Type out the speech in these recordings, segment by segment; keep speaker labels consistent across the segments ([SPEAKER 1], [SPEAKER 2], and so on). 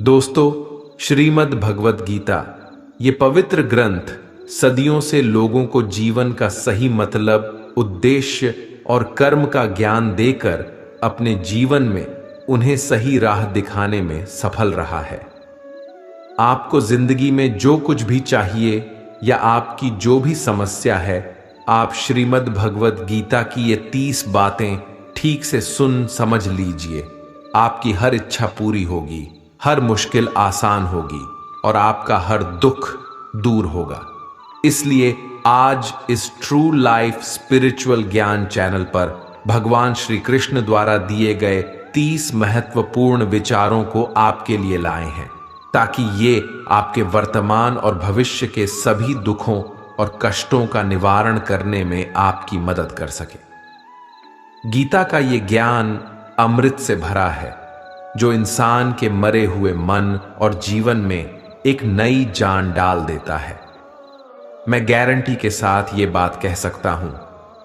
[SPEAKER 1] दोस्तों, श्रीमद् भगवत गीता ये पवित्र ग्रंथ सदियों से लोगों को जीवन का सही मतलब, उद्देश्य और कर्म का ज्ञान देकर अपने जीवन में उन्हें सही राह दिखाने में सफल रहा है। आपको जिंदगी में जो कुछ भी चाहिए या आपकी जो भी समस्या है, आप श्रीमद् भगवत गीता की ये 30 बातें ठीक से सुन समझ लीजिए। आपकी हर इच्छा पूरी होगी, हर मुश्किल आसान होगी और आपका हर दुख दूर होगा। इसलिए आज इस ट्रू लाइफ स्पिरिचुअल ज्ञान चैनल पर भगवान श्री कृष्ण द्वारा दिए गए 30 महत्वपूर्ण विचारों को आपके लिए लाए हैं, ताकि ये आपके वर्तमान और भविष्य के सभी दुखों और कष्टों का निवारण करने में आपकी मदद कर सके। गीता का ये ज्ञान अमृत से भरा है, जो इंसान के मरे हुए मन और जीवन में एक नई जान डाल देता है। मैं गारंटी के साथ ये बात कह सकता हूं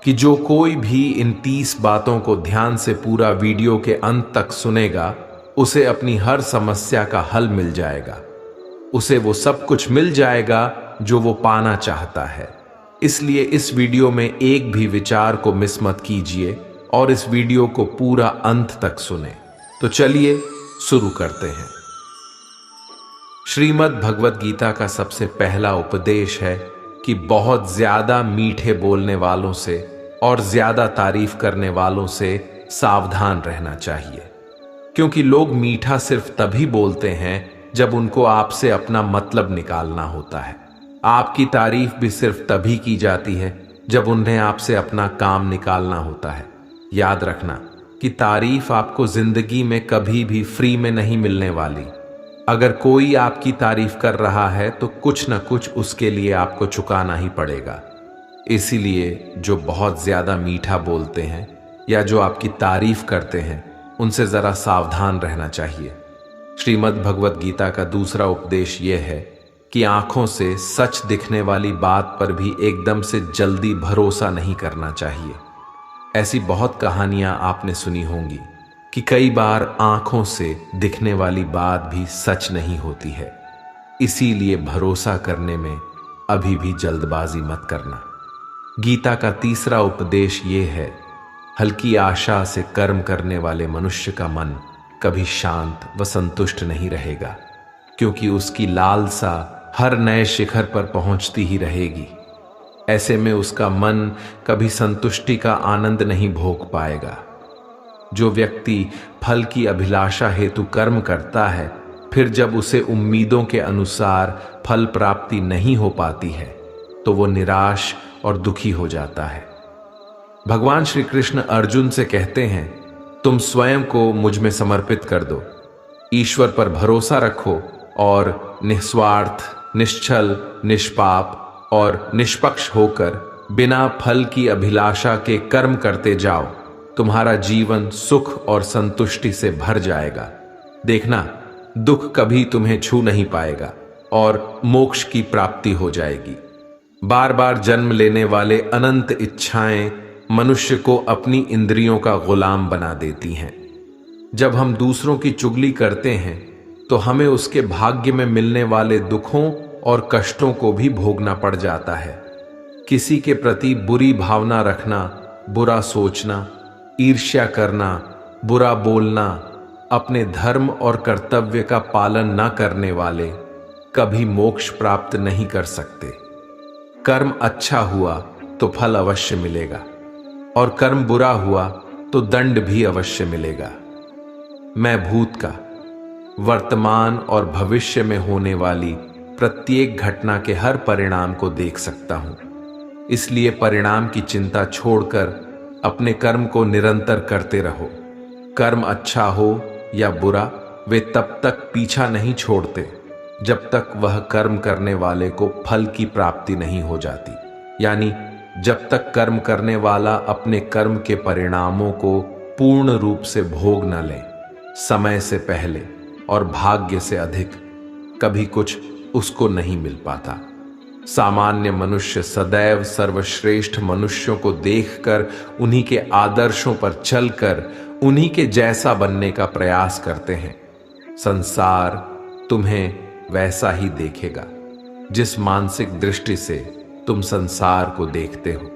[SPEAKER 1] कि जो कोई भी इन 30 बातों को ध्यान से पूरा वीडियो के अंत तक सुनेगा, उसे अपनी हर समस्या का हल मिल जाएगा। उसे वो सब कुछ मिल जाएगा जो वो पाना चाहता है। इसलिए इस वीडियो में एक भी विचार को मिस मत कीजिए और इस वीडियो को पूरा अंत तक सुने। तो चलिए शुरू करते हैं। श्रीमद् भगवत गीता का सबसे पहला उपदेश है कि बहुत ज्यादा मीठे बोलने वालों से और ज्यादा तारीफ करने वालों से सावधान रहना चाहिए, क्योंकि लोग मीठा सिर्फ तभी बोलते हैं जब उनको आपसे अपना मतलब निकालना होता है। आपकी तारीफ भी सिर्फ तभी की जाती है जब उन्हें आपसे अपना काम निकालना होता है। याद रखना कि तारीफ आपको जिंदगी में कभी भी फ्री में नहीं मिलने वाली। अगर कोई आपकी तारीफ कर रहा है तो कुछ न कुछ उसके लिए आपको चुकाना ही पड़ेगा। इसीलिए जो बहुत ज्यादा मीठा बोलते हैं या जो आपकी तारीफ करते हैं, उनसे जरा सावधान रहना चाहिए। श्रीमद् भगवत गीता का दूसरा उपदेश यह है कि आंखों से सच दिखने वाली बात पर भी एकदम से जल्दी भरोसा नहीं करना चाहिए। ऐसी बहुत कहानियां आपने सुनी होंगी कि कई बार आंखों से दिखने वाली बात भी सच नहीं होती है। इसीलिए भरोसा करने में अभी भी जल्दबाजी मत करना। गीता का तीसरा उपदेश ये है, हल्की आशा से कर्म करने वाले मनुष्य का मन कभी शांत व संतुष्ट नहीं रहेगा, क्योंकि उसकी लालसा हर नए शिखर पर पहुंचती ही रहेगी। ऐसे में उसका मन कभी संतुष्टि का आनंद नहीं भोग पाएगा। जो व्यक्ति फल की अभिलाषा हेतु कर्म करता है, फिर जब उसे उम्मीदों के अनुसार फल प्राप्ति नहीं हो पाती है, तो वो निराश और दुखी हो जाता है। भगवान श्री कृष्ण अर्जुन से कहते हैं, तुम स्वयं को मुझ में समर्पित कर दो, ईश्वर पर भरोसा रखो और निस्वार्थ, निश्चल, निष्पाप और निष्पक्ष होकर बिना फल की अभिलाषा के कर्म करते जाओ। तुम्हारा जीवन सुख और संतुष्टि से भर जाएगा। देखना, दुख कभी तुम्हें छू नहीं पाएगा और मोक्ष की प्राप्ति हो जाएगी। बार बार जन्म लेने वाले अनंत इच्छाएं मनुष्य को अपनी इंद्रियों का गुलाम बना देती हैं। जब हम दूसरों की चुगली करते हैं तो हमें उसके भाग्य में मिलने वाले दुखों और कष्टों को भी भोगना पड़ जाता है। किसी के प्रति बुरी भावना रखना, बुरा सोचना, ईर्ष्या करना, बुरा बोलना, अपने धर्म और कर्तव्य का पालन न करने वाले कभी मोक्ष प्राप्त नहीं कर सकते। कर्म अच्छा हुआ तो फल अवश्य मिलेगा और कर्म बुरा हुआ तो दंड भी अवश्य मिलेगा। मैं भूत का, वर्तमान और भविष्य में होने वाली प्रत्येक घटना के हर परिणाम को देख सकता हूं। इसलिए परिणाम की चिंता छोड़कर अपने कर्म को निरंतर करते रहो। कर्म अच्छा हो या बुरा, वे तब तक पीछा नहीं छोड़ते जब तक वह कर्म करने वाले को फल की प्राप्ति नहीं हो जाती। यानी जब तक कर्म करने वाला अपने कर्म के परिणामों को पूर्ण रूप से भोग न ले, समय से पहले और भाग्य से अधिक कभी कुछ उसको नहीं मिल पाता। सामान्य मनुष्य सदैव सर्वश्रेष्ठ मनुष्यों को देखकर उन्हीं के आदर्शों पर चलकर उन्हीं के जैसा बनने का प्रयास करते हैं। संसार तुम्हें वैसा ही देखेगा जिस मानसिक दृष्टि से तुम संसार को देखते हो।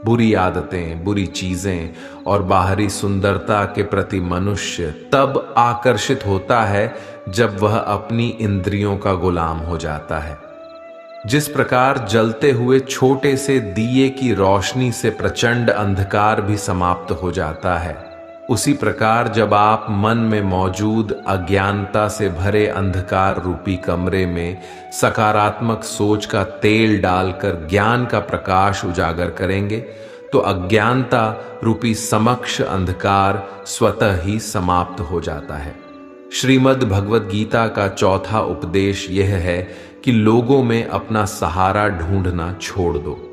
[SPEAKER 1] बुरी आदतें, बुरी चीजें और बाहरी सुंदरता के प्रति मनुष्य तब आकर्षित होता है जब वह अपनी इंद्रियों का गुलाम हो जाता है। जिस प्रकार जलते हुए छोटे से दिए की रोशनी से प्रचंड अंधकार भी समाप्त हो जाता है, उसी प्रकार जब आप मन में मौजूद अज्ञानता से भरे अंधकार रूपी कमरे में सकारात्मक सोच का तेल डालकर ज्ञान का प्रकाश उजागर करेंगे, तो अज्ञानता रूपी समक्ष अंधकार स्वतः ही समाप्त हो जाता है। श्रीमद् भगवद गीता का चौथा उपदेश यह है कि लोगों में अपना सहारा ढूंढना छोड़ दो।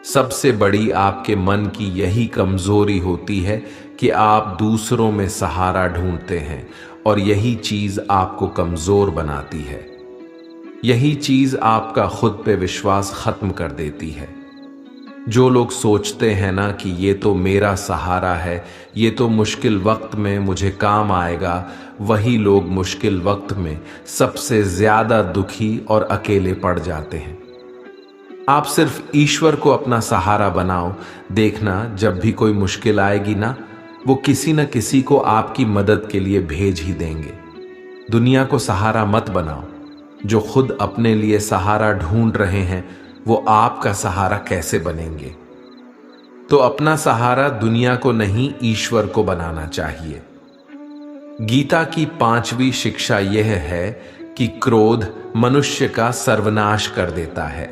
[SPEAKER 1] सबसे बड़ी आपके मन की यही कमजोरी होती है कि आप दूसरों में सहारा ढूंढते हैं और यही चीज आपको कमजोर बनाती है। यही चीज आपका खुद पे विश्वास खत्म कर देती है। जो लोग सोचते हैं ना कि ये तो मेरा सहारा है, ये तो मुश्किल वक्त में मुझे काम आएगा, वही लोग मुश्किल वक्त में सबसे ज्यादा दुखी और अकेले पड़ जाते हैं। आप सिर्फ ईश्वर को अपना सहारा बनाओ, देखना जब भी कोई मुश्किल आएगी ना, वो किसी न किसी को आपकी मदद के लिए भेज ही देंगे। दुनिया को सहारा मत बनाओ। जो खुद अपने लिए सहारा ढूंढ रहे हैं वो आपका सहारा कैसे बनेंगे? तो अपना सहारा दुनिया को नहीं, ईश्वर को बनाना चाहिए। गीता की 5वीं शिक्षा यह है कि क्रोध मनुष्य का सर्वनाश कर देता है।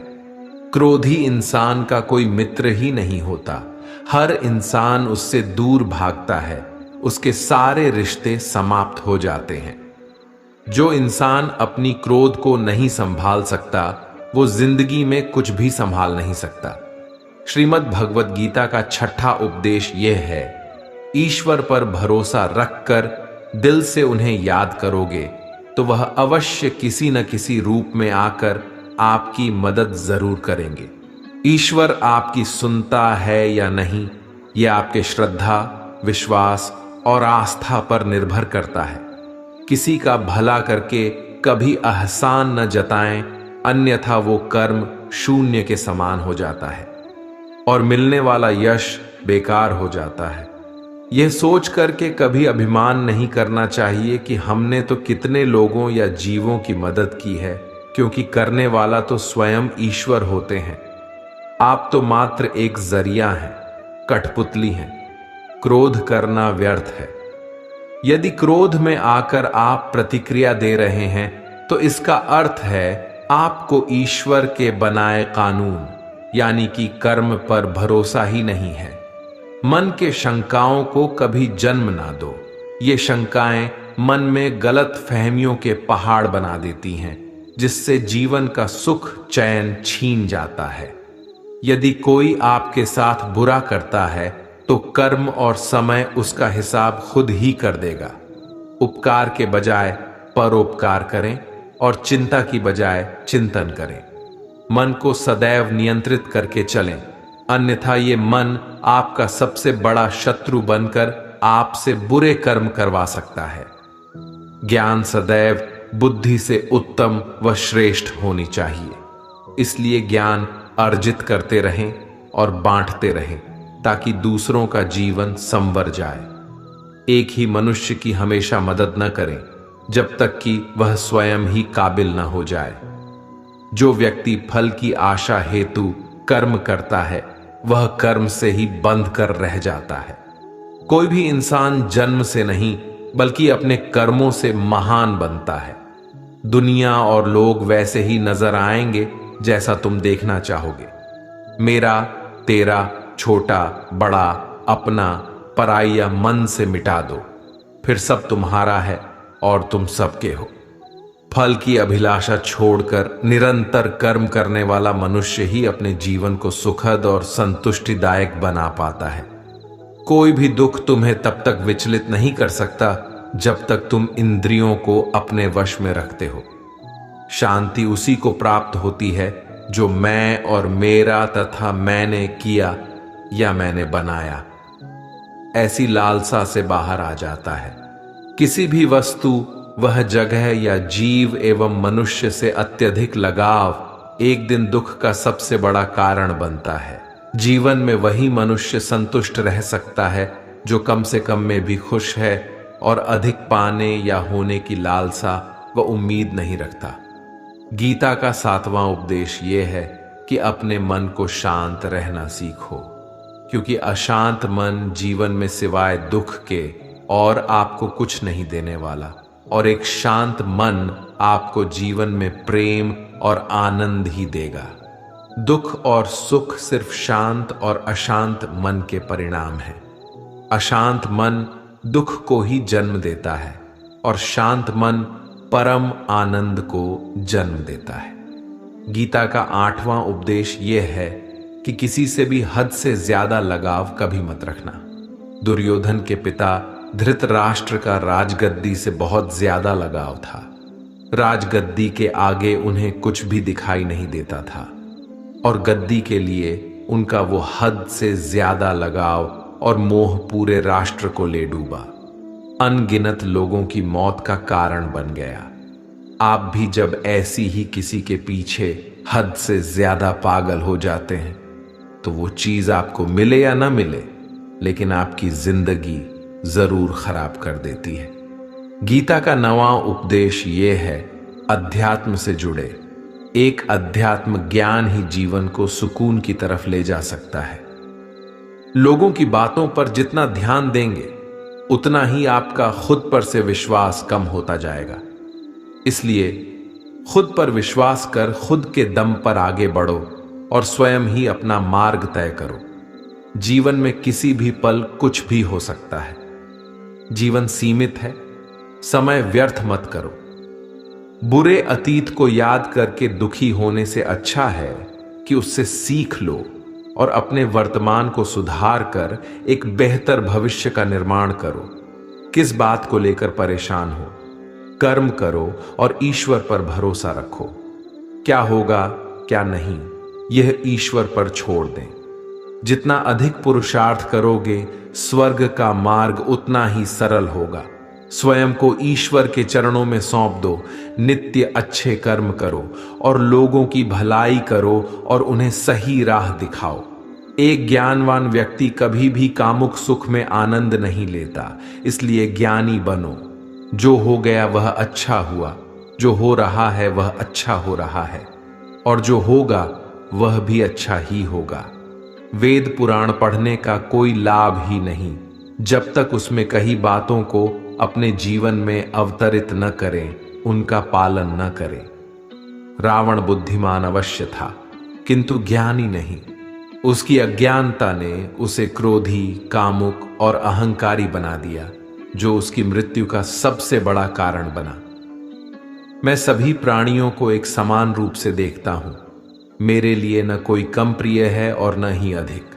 [SPEAKER 1] क्रोधी इंसान का कोई मित्र ही नहीं होता। हर इंसान उससे दूर भागता है, उसके सारे रिश्ते समाप्त हो जाते हैं। जो इंसान अपनी क्रोध को नहीं संभाल सकता वो जिंदगी में कुछ भी संभाल नहीं सकता। श्रीमद् भगवद गीता का 6ठा उपदेश यह है, ईश्वर पर भरोसा रखकर दिल से उन्हें याद करोगे तो वह अवश्य किसी न किसी रूप में आकर आपकी मदद जरूर करेंगे। ईश्वर आपकी सुनता है या नहीं, यह आपके श्रद्धा, विश्वास और आस्था पर निर्भर करता है। किसी का भला करके कभी एहसान न जताएं, अन्यथा वो कर्म शून्य के समान हो जाता है और मिलने वाला यश बेकार हो जाता है। यह सोच करके कभी अभिमान नहीं करना चाहिए कि हमने तो कितने लोगों या जीवों की मदद की है, क्योंकि करने वाला तो स्वयं ईश्वर होते हैं। आप तो मात्र एक जरिया हैं, कठपुतली हैं। क्रोध करना व्यर्थ है। यदि क्रोध में आकर आप प्रतिक्रिया दे रहे हैं तो इसका अर्थ है आपको ईश्वर के बनाए कानून यानी कि कर्म पर भरोसा ही नहीं है। मन के शंकाओं को कभी जन्म ना दो। ये शंकाएं मन में गलत फहमियों के पहाड़ बना देती हैं, जिससे जीवन का सुख चैन छीन जाता है। यदि कोई आपके साथ बुरा करता है तो कर्म और समय उसका हिसाब खुद ही कर देगा। उपकार के बजाय परोपकार करें और चिंता की बजाय चिंतन करें। मन को सदैव नियंत्रित करके चलें, अन्यथा ये मन आपका सबसे बड़ा शत्रु बनकर आपसे बुरे कर्म करवा सकता है। ज्ञान सदैव बुद्धि से उत्तम व श्रेष्ठ होनी चाहिए। इसलिए ज्ञान अर्जित करते रहें और बांटते रहें ताकि दूसरों का जीवन संवर जाए। एक ही मनुष्य की हमेशा मदद न करें जब तक कि वह स्वयं ही काबिल न हो जाए। जो व्यक्ति फल की आशा हेतु कर्म करता है वह कर्म से ही बंध कर रह जाता है। कोई भी इंसान जन्म से नहीं बल्कि अपने कर्मों से महान बनता है। दुनिया और लोग वैसे ही नजर आएंगे जैसा तुम देखना चाहोगे। मेरा, तेरा, छोटा, बड़ा, अपना, पराया मन से मिटा दो, फिर सब तुम्हारा है और तुम सबके हो। फल की अभिलाषा छोड़कर निरंतर कर्म करने वाला मनुष्य ही अपने जीवन को सुखद और संतुष्टिदायक बना पाता है। कोई भी दुख तुम्हें तब तक विचलित नहीं कर सकता जब तक तुम इंद्रियों को अपने वश में रखते हो। शांति उसी को प्राप्त होती है जो मैं और मेरा तथा मैंने किया या मैंने बनाया ऐसी लालसा से बाहर आ जाता है। किसी भी वस्तु वह जगह या जीव एवं मनुष्य से अत्यधिक लगाव एक दिन दुख का सबसे बड़ा कारण बनता है। जीवन में वही मनुष्य संतुष्ट रह सकता है जो कम से कम में भी खुश है और अधिक पाने या होने की लालसा व उम्मीद नहीं रखता। गीता का 7वां उपदेश यह है कि अपने मन को शांत रहना सीखो, क्योंकि अशांत मन जीवन में सिवाय दुख के और आपको कुछ नहीं देने वाला, और एक शांत मन आपको जीवन में प्रेम और आनंद ही देगा। दुख और सुख सिर्फ शांत और अशांत मन के परिणाम है। अशांत मन दुख को ही जन्म देता है और शांत मन परम आनंद को जन्म देता है। गीता का 8वां उपदेश यह है कि किसी से भी हद से ज्यादा लगाव कभी मत रखना। दुर्योधन के पिता धृतराष्ट्र का राजगद्दी से बहुत ज्यादा लगाव था। राजगद्दी के आगे उन्हें कुछ भी दिखाई नहीं देता था और गद्दी के लिए उनका वो हद से ज्यादा लगाव और मोह पूरे राष्ट्र को ले डूबा, अनगिनत लोगों की मौत का कारण बन गया। आप भी जब ऐसी ही किसी के पीछे हद से ज्यादा पागल हो जाते हैं तो वो चीज आपको मिले या ना मिले, लेकिन आपकी जिंदगी जरूर खराब कर देती है। गीता का 9वां उपदेश ये है, अध्यात्म से जुड़े। एक अध्यात्म ज्ञान ही जीवन को सुकून की तरफ ले जा सकता है। लोगों की बातों पर जितना ध्यान देंगे उतना ही आपका खुद पर से विश्वास कम होता जाएगा। इसलिए खुद पर विश्वास कर खुद के दम पर आगे बढ़ो और स्वयं ही अपना मार्ग तय करो। जीवन में किसी भी पल कुछ भी हो सकता है। जीवन सीमित है, समय व्यर्थ मत करो। बुरे अतीत को याद करके दुखी होने से अच्छा है कि उससे सीख लो और अपने वर्तमान को सुधार कर एक बेहतर भविष्य का निर्माण करो। किस बात को लेकर परेशान हो? कर्म करो और ईश्वर पर भरोसा रखो। क्या होगा क्या नहीं, यह ईश्वर पर छोड़ दें। जितना अधिक पुरुषार्थ करोगे, स्वर्ग का मार्ग उतना ही सरल होगा। स्वयं को ईश्वर के चरणों में सौंप दो। नित्य अच्छे कर्म करो और लोगों की भलाई करो और उन्हें सही राह दिखाओ। एक ज्ञानवान व्यक्ति कभी भी कामुक सुख में आनंद नहीं लेता, इसलिए ज्ञानी बनो। जो हो गया वह अच्छा हुआ, जो हो रहा है वह अच्छा हो रहा है, और जो होगा वह भी अच्छा ही होगा। वेद पुराण पढ़ने का कोई लाभ ही नहीं जब तक उसमें कही बातों को अपने जीवन में अवतरित न करें, उनका पालन न करें। रावण बुद्धिमान अवश्य था, किंतु ज्ञानी नहीं। उसकी अज्ञानता ने उसे क्रोधी, कामुक और अहंकारी बना दिया, जो उसकी मृत्यु का सबसे बड़ा कारण बना। मैं सभी प्राणियों को एक समान रूप से देखता हूं। मेरे लिए न कोई कम प्रिय है और न ही अधिक।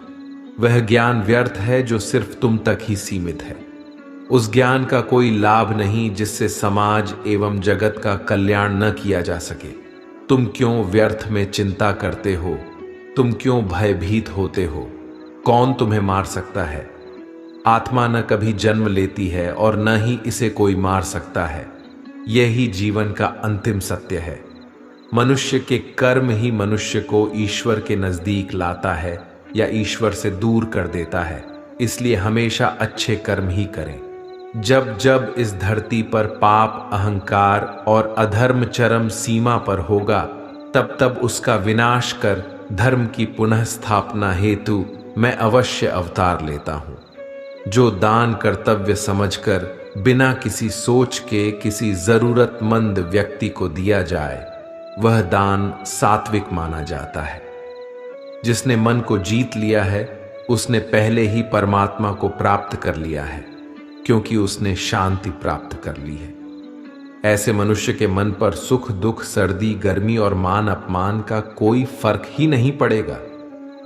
[SPEAKER 1] वह ज्ञान व्यर्थ है जो सिर्फ तुम तक ही सीमित है। उस ज्ञान का कोई लाभ नहीं जिससे समाज एवं जगत का कल्याण न किया जा सके। तुम क्यों व्यर्थ में चिंता करते हो? तुम क्यों भयभीत होते हो? कौन तुम्हें मार सकता है? आत्मा न कभी जन्म लेती है और न ही इसे कोई मार सकता है। यही जीवन का अंतिम सत्य है। मनुष्य के कर्म ही मनुष्य को ईश्वर के नजदीक लाता है या ईश्वर से दूर कर देता है। इसलिए हमेशा अच्छे कर्म ही करें। जब जब इस धरती पर पाप, अहंकार और अधर्म चरम सीमा पर होगा, तब तब उसका विनाश कर धर्म की पुनः स्थापना हेतु मैं अवश्य अवतार लेता हूं। जो दान कर्तव्य समझकर बिना किसी सोच के किसी जरूरतमंद व्यक्ति को दिया जाए, वह दान सात्विक माना जाता है। जिसने मन को जीत लिया है, उसने पहले ही परमात्मा को प्राप्त कर लिया है, क्योंकि उसने शांति प्राप्त कर ली है। ऐसे मनुष्य के मन पर सुख दुख, सर्दी गर्मी और मान अपमान का कोई फर्क ही नहीं पड़ेगा।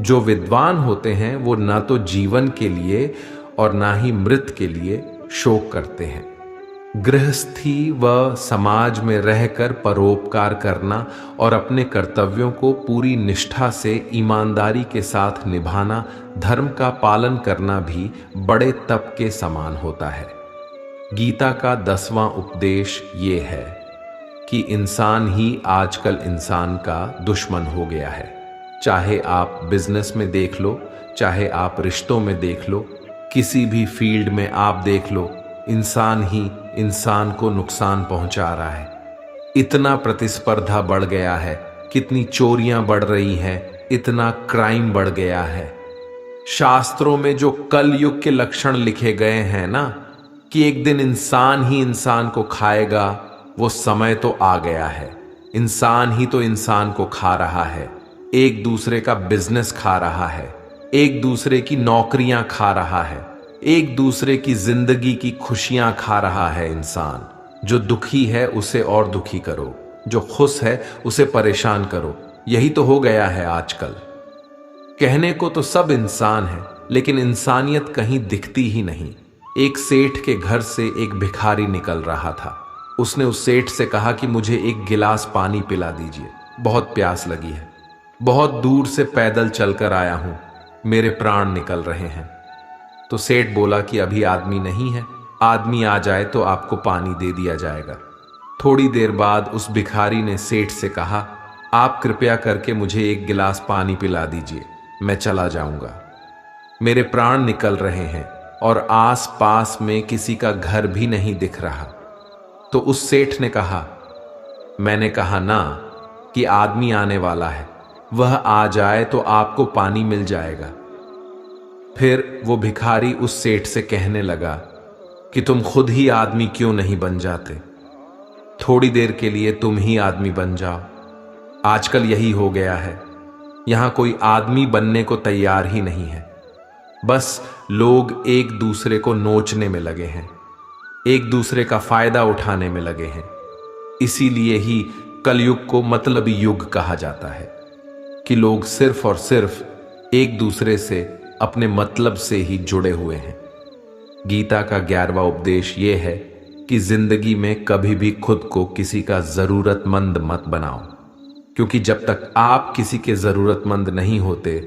[SPEAKER 1] जो विद्वान होते हैं वो ना तो जीवन के लिए और ना ही मृत के लिए शोक करते हैं। गृहस्थी व समाज में रहकर परोपकार करना और अपने कर्तव्यों को पूरी निष्ठा से ईमानदारी के साथ निभाना, धर्म का पालन करना भी बड़े तप के समान होता है। गीता का 10वां उपदेश ये है कि इंसान ही आजकल इंसान का दुश्मन हो गया है। चाहे आप बिजनेस में देख लो, चाहे आप रिश्तों में देख लो, किसी भी फील्ड में आप देख लो, इंसान ही इंसान को नुकसान पहुंचा रहा है। इतना प्रतिस्पर्धा बढ़ गया है, कितनी चोरियां बढ़ रही हैं, इतना क्राइम बढ़ गया है। शास्त्रों में जो कल युग के लक्षण लिखे गए हैं ना, कि एक दिन इंसान ही इंसान को खाएगा, वो समय तो आ गया है। इंसान ही तो इंसान को खा रहा है, एक दूसरे का बिजनेस खा रहा है, एक दूसरे की नौकरियां खा रहा है, एक दूसरे की जिंदगी की खुशियां खा रहा है। इंसान जो दुखी है उसे और दुखी करो, जो खुश है उसे परेशान करो। यही तो हो गया है आजकल। कहने को तो सब इंसान है, लेकिन इंसानियत कहीं दिखती ही नहीं। एक सेठ के घर से एक भिखारी निकल रहा था। उसने उस सेठ से कहा कि मुझे एक गिलास पानी पिला दीजिए, बहुत प्यास लगी है, बहुत दूर से पैदल चलकर आया हूं, मेरे प्राण निकल रहे हैं। तो सेठ बोला कि अभी आदमी नहीं है, आदमी आ जाए तो आपको पानी दे दिया जाएगा। थोड़ी देर बाद उस भिखारी ने सेठ से कहा, आप कृपया करके मुझे एक गिलास पानी पिला दीजिए, मैं चला जाऊंगा, मेरे प्राण निकल रहे हैं और आस पास में किसी का घर भी नहीं दिख रहा। तो उस सेठ ने कहा, मैंने कहा ना कि आदमी आने वाला है, वह आ जाए तो आपको पानी मिल जाएगा। फिर वो भिखारी उस सेठ से कहने लगा कि तुम खुद ही आदमी क्यों नहीं बन जाते, थोड़ी देर के लिए तुम ही आदमी बन जाओ। आजकल यही हो गया है, यहां कोई आदमी बनने को तैयार ही नहीं है। बस लोग एक दूसरे को नोचने में लगे हैं, एक दूसरे का फायदा उठाने में लगे हैं। इसीलिए ही कलयुग को मतलबी युग कहा जाता है कि लोग सिर्फ और सिर्फ एक दूसरे से अपने मतलब से ही जुड़े हुए हैं। गीता का 11वां उपदेश यह है कि जिंदगी में कभी भी खुद को किसी का जरूरतमंद मत बनाओ, क्योंकि जब तक आप किसी के जरूरतमंद नहीं होते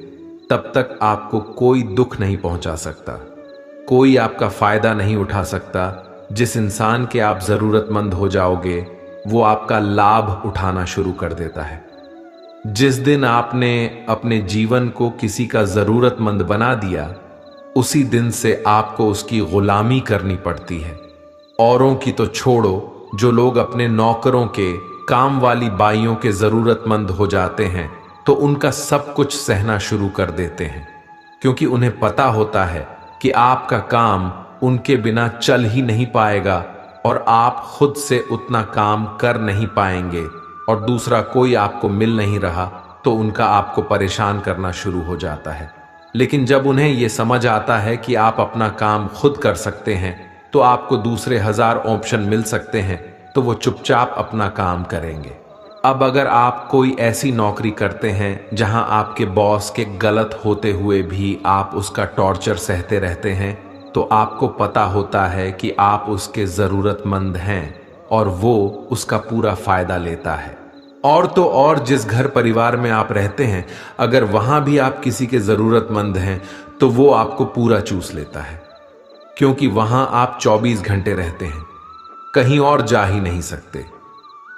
[SPEAKER 1] तब तक आपको कोई दुख नहीं पहुंचा सकता, कोई आपका फायदा नहीं उठा सकता। जिस इंसान के आप जरूरतमंद हो जाओगे वो आपका लाभ उठाना शुरू कर देता है। जिस दिन आपने अपने जीवन को किसी का जरूरतमंद बना दिया, उसी दिन से आपको उसकी गुलामी करनी पड़ती है। औरों की तो छोड़ो, जो लोग अपने नौकरों के, काम वाली बाइयों के जरूरतमंद हो जाते हैं तो उनका सब कुछ सहना शुरू कर देते हैं, क्योंकि उन्हें पता होता है कि आपका काम उनके बिना चल ही नहीं पाएगा और आप खुद से उतना काम कर नहीं पाएंगे और दूसरा कोई आपको मिल नहीं रहा तो उनका आपको परेशान करना शुरू हो जाता है। लेकिन जब उन्हें यह समझ आता है कि आप अपना काम खुद कर सकते हैं तो आपको दूसरे 1000 ऑप्शन मिल सकते हैं, तो वो चुपचाप अपना काम करेंगे। अब अगर आप कोई ऐसी नौकरी करते हैं जहां आपके बॉस के गलत होते हुए भी आप उसका टॉर्चर सहते रहते हैं, तो आपको पता होता है कि आप उसके जरूरतमंद हैं और वो उसका पूरा फायदा लेता है। और तो और जिस घर परिवार में आप रहते हैं, अगर वहां भी आप किसी के जरूरतमंद हैं तो वो आपको पूरा चूस लेता है, क्योंकि वहां आप 24 घंटे रहते हैं, कहीं और जा ही नहीं सकते।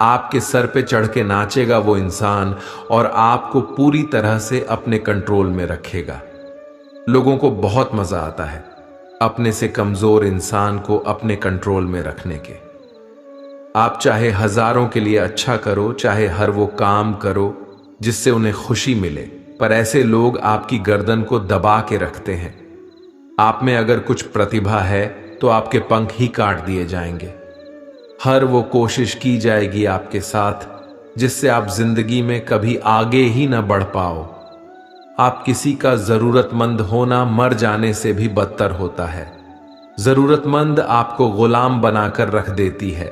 [SPEAKER 1] आपके सर पे चढ़ के नाचेगा वो इंसान और आपको पूरी तरह से अपने कंट्रोल में रखेगा। लोगों को बहुत मजा आता है अपने से कमजोर इंसान को अपने कंट्रोल में रखने के। आप चाहे हजारों के लिए अच्छा करो, चाहे हर वो काम करो जिससे उन्हें खुशी मिले, पर ऐसे लोग आपकी गर्दन को दबा के रखते हैं। आप में अगर कुछ प्रतिभा है तो आपके पंख ही काट दिए जाएंगे। हर वो कोशिश की जाएगी आपके साथ जिससे आप जिंदगी में कभी आगे ही न बढ़ पाओ। आप किसी का जरूरतमंद होना मर जाने से भी बदतर होता है। जरूरतमंद आपको गुलाम बनाकर रख देती है।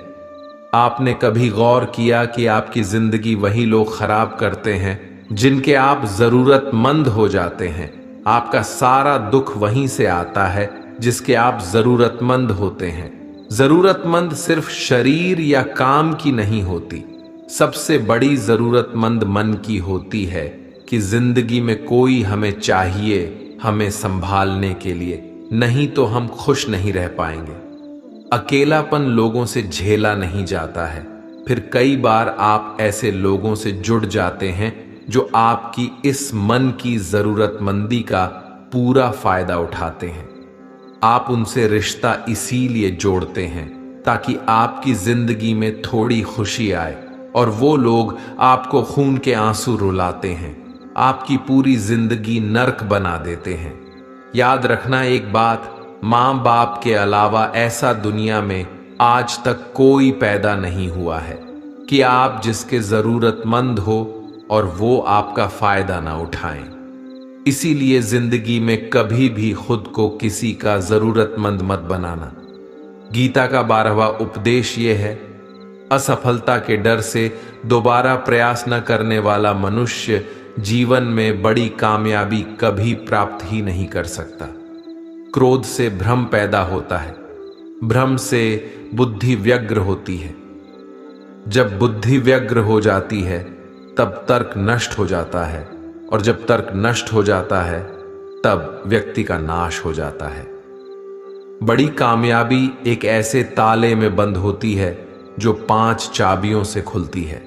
[SPEAKER 1] आपने कभी गौर किया कि आपकी जिंदगी वही लोग खराब करते हैं जिनके आप जरूरतमंद हो जाते हैं। आपका सारा दुख वहीं से आता है जिसके आप जरूरतमंद होते हैं। जरूरतमंद सिर्फ शरीर या काम की नहीं होती, सबसे बड़ी जरूरतमंद मन की होती है कि जिंदगी में कोई हमें चाहिए, हमें संभालने के लिए, नहीं तो हम खुश नहीं रह पाएंगे। अकेलापन लोगों से झेला नहीं जाता है। फिर कई बार आप ऐसे लोगों से जुड़ जाते हैं जो आपकी इस मन की जरूरतमंदी का पूरा फायदा उठाते हैं। आप उनसे रिश्ता इसीलिए जोड़ते हैं ताकि आपकी जिंदगी में थोड़ी खुशी आए, और वो लोग आपको खून के आंसू रुलाते हैं, आपकी पूरी जिंदगी नर्क बना देते हैं। याद रखना एक बात, मां बाप के अलावा ऐसा दुनिया में आज तक कोई पैदा नहीं हुआ है कि आप जिसके जरूरतमंद हो और वो आपका फायदा ना उठाएं। इसीलिए जिंदगी में कभी भी खुद को किसी का जरूरतमंद मत बनाना। गीता का 12वां उपदेश ये है, असफलता के डर से दोबारा प्रयास न करने वाला मनुष्य जीवन में बड़ी कामयाबी कभी प्राप्त ही नहीं कर सकता। क्रोध से भ्रम पैदा होता है, भ्रम से बुद्धि व्यग्र होती है। जब बुद्धि व्यग्र हो जाती है तब तर्क नष्ट हो जाता है, और जब तर्क नष्ट हो जाता है तब व्यक्ति का नाश हो जाता है। बड़ी कामयाबी एक ऐसे ताले में बंद होती है जो 5 चाबियों से खुलती है: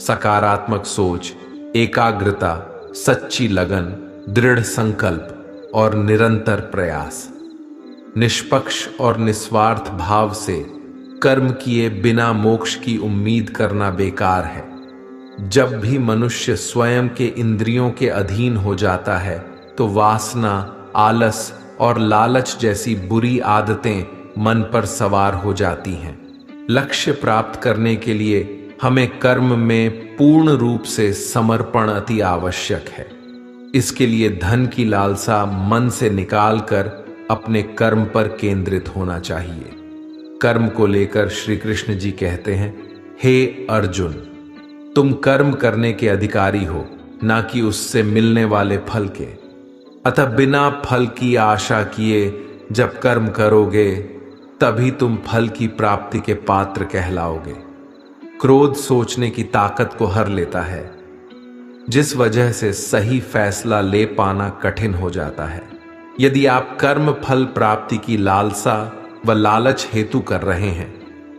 [SPEAKER 1] सकारात्मक सोच, एकाग्रता, सच्ची लगन, दृढ़ संकल्प और निरंतर प्रयास। निष्पक्ष और निस्वार्थ भाव से कर्म किए बिना मोक्ष की उम्मीद करना बेकार है। जब भी मनुष्य स्वयं के इंद्रियों के अधीन हो जाता है तो वासना, आलस और लालच जैसी बुरी आदतें मन पर सवार हो जाती हैं। लक्ष्य प्राप्त करने के लिए हमें कर्म में पूर्ण रूप से समर्पण अति आवश्यक है। इसके लिए धन की लालसा मन से निकालकर अपने कर्म पर केंद्रित होना चाहिए। कर्म को लेकर श्री कृष्ण जी कहते हैं, हे अर्जुन, तुम कर्म करने के अधिकारी हो, ना कि उससे मिलने वाले फल के। अतः बिना फल की आशा किए जब कर्म करोगे तभी तुम फल की प्राप्ति के पात्र कहलाओगे। क्रोध सोचने की ताकत को हर लेता है, जिस वजह से सही फैसला ले पाना कठिन हो जाता है। यदि आप कर्म फल प्राप्ति की लालसा व लालच हेतु कर रहे हैं